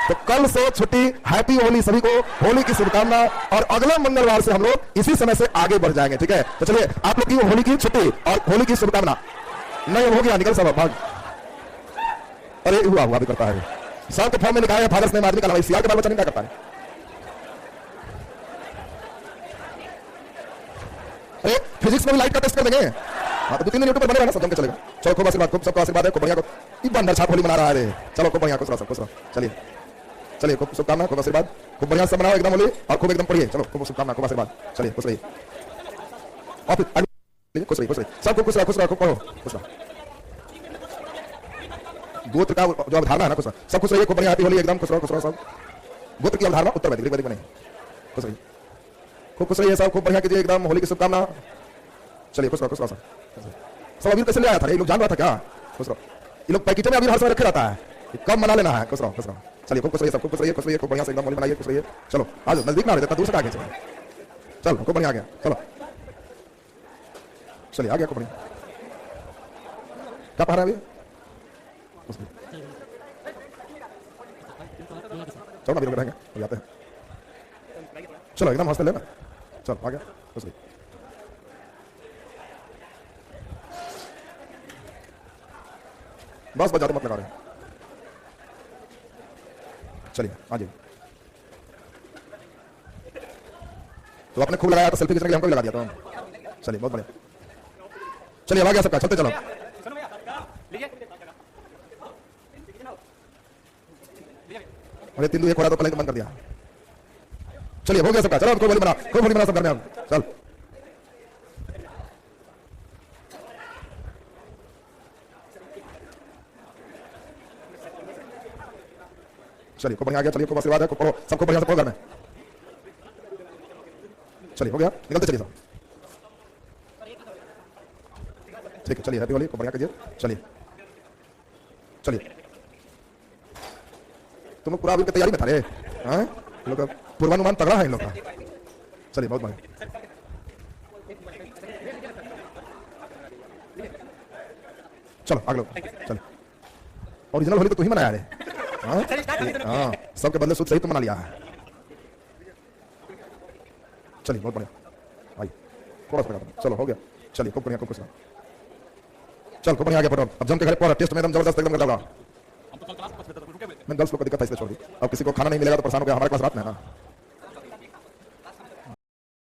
तो कल से छुट्टी। हैप्पी होली सभी को, होली की शुभकामना। और अगले मंगलवार से हम लोग इसी समय से आगे बढ़ जाएंगे, ठीक है। तो चलिए आप लोग की होली की छुट्टी और होली की शुभकामना। नहीं हो गया, निकल सब भाग। अरे हुआ भी करता है साहब के फॉर्म में लिखा है फादर्स नेम आदमी का नाम, सियाल के बाल बच्चा नहीं क्या करता है। अरे फिजिक्स में भी लाइट का टेस्ट कर देंगे। हाँ तो 2-3 दिन यूट्यूब पर बने रहना, सब जम के चलेगा। चलो खूब आशीर्वाद, खूब सबको आशीर्वाद है, खूब बढ़िया को ये बंदर छाप होली मना रहा है। चलो खूब बढ़िया, खुश रहो सब, खुश रहो। चलिए चलिए, खूब शुभकामना, खूब आशीर्वाद, खूब बढ़िया से मनाओ एकदम होली और खूब एकदम पढ़िए। चलो खूब शुभकामना, खूब आशीर्वाद। चलिए खुश रहिए और फिर खुश रहिए, खुश रहिए सब, खुश रहो, खुश रहो, खूब पढ़ो, खुश रहो। गोत्र का जो अवधारणा है ना, खुश रहो सब, खुश रहिए, खूब बढ़िया, हैप्पी होली एकदम, खुश रहो सब। गोत्र की अवधारणा उत्तर वैदिक में नहीं। खुश रहिए, खूब खुश रहिए सब, खूब बढ़िया कीजिए एकदम, होली की शुभकामना। चलिए खुश रहो सब। सब अबीर कैसे ले आया था? ये लोग जान रहा था क्या? खुश रहो। ये लोग पैकेट में अबीर हर समय रखे रहता है, कब मना लेना है। खुश रहो, खुश रहो। चलिए खूब खुश रहिए सब, खूब खुश रहिए, खुश रहिए, खूब बढ़िया से एकदम होली मनाइए, खुश रहिए। चलो आज नजदीक ना रहे, दूर से आगे चलो। चलो खूब बढ़िया आ गया, चलो चलिए आ गया, खूब बढ़िया। क्या पढ़ रहा है अभी? चलो ना, रहेंगे हो जाते हैं। चलो एकदम हंसते लेना। चलो आ गया, खुश रहिए। बस ज्यादा मत लगा रहे। चलिए आ जाइए। तो आपने खूब लगाया तो सेल्फी खींचने के लिए हमको भी लगा दिया तो। चलिए बहुत बढ़िया। चलिए आ गया सबका, चलते चलो। अरे 3 2 1 हो रहा तो पहले बंद कर दिया। चलिए हो गया सबका, चलो खूब होली मना, खूब होली मना सब घर में। चल चलिए खूब बढ़िया आ गया। चलिए खूब आशीर्वाद है, खूब पढ़ो सबको बढ़िया से पढ़ो घर में। चलिए हो गया, निकलते चलिए सब। ठीक है चलिए, हैप्पी होली, खूब बढ़िया कीजिए। चलिए चलिए, तुम लोग पूरा अभी की तैयारी में था रे। हाँ लोग का पूर्वानुमान तगड़ा है इन लोग का। चलिए बहुत बढ़िया। चलो आगे लोग, चलिए। ओरिजिनल होली तो तू ही मनाया रे। हाँ सबके बदले सुध सही तो मना लिया है। चलिए बहुत बढ़िया भाई, थोड़ा सा चलो हो गया। चलिए खूब बढ़िया, खूब खुश रहो। चल खूब बढ़िया आ गया पढ़ो। अब जम के घर पर टेस्ट में एकदम जबरदस्त एकदम करता। मैं 10 लोग को दिक्कत है इसलिए छोड़ दी। अब किसी को खाना नहीं मिलेगा तो परेशान हो गया, हमारे पास रात में है ना।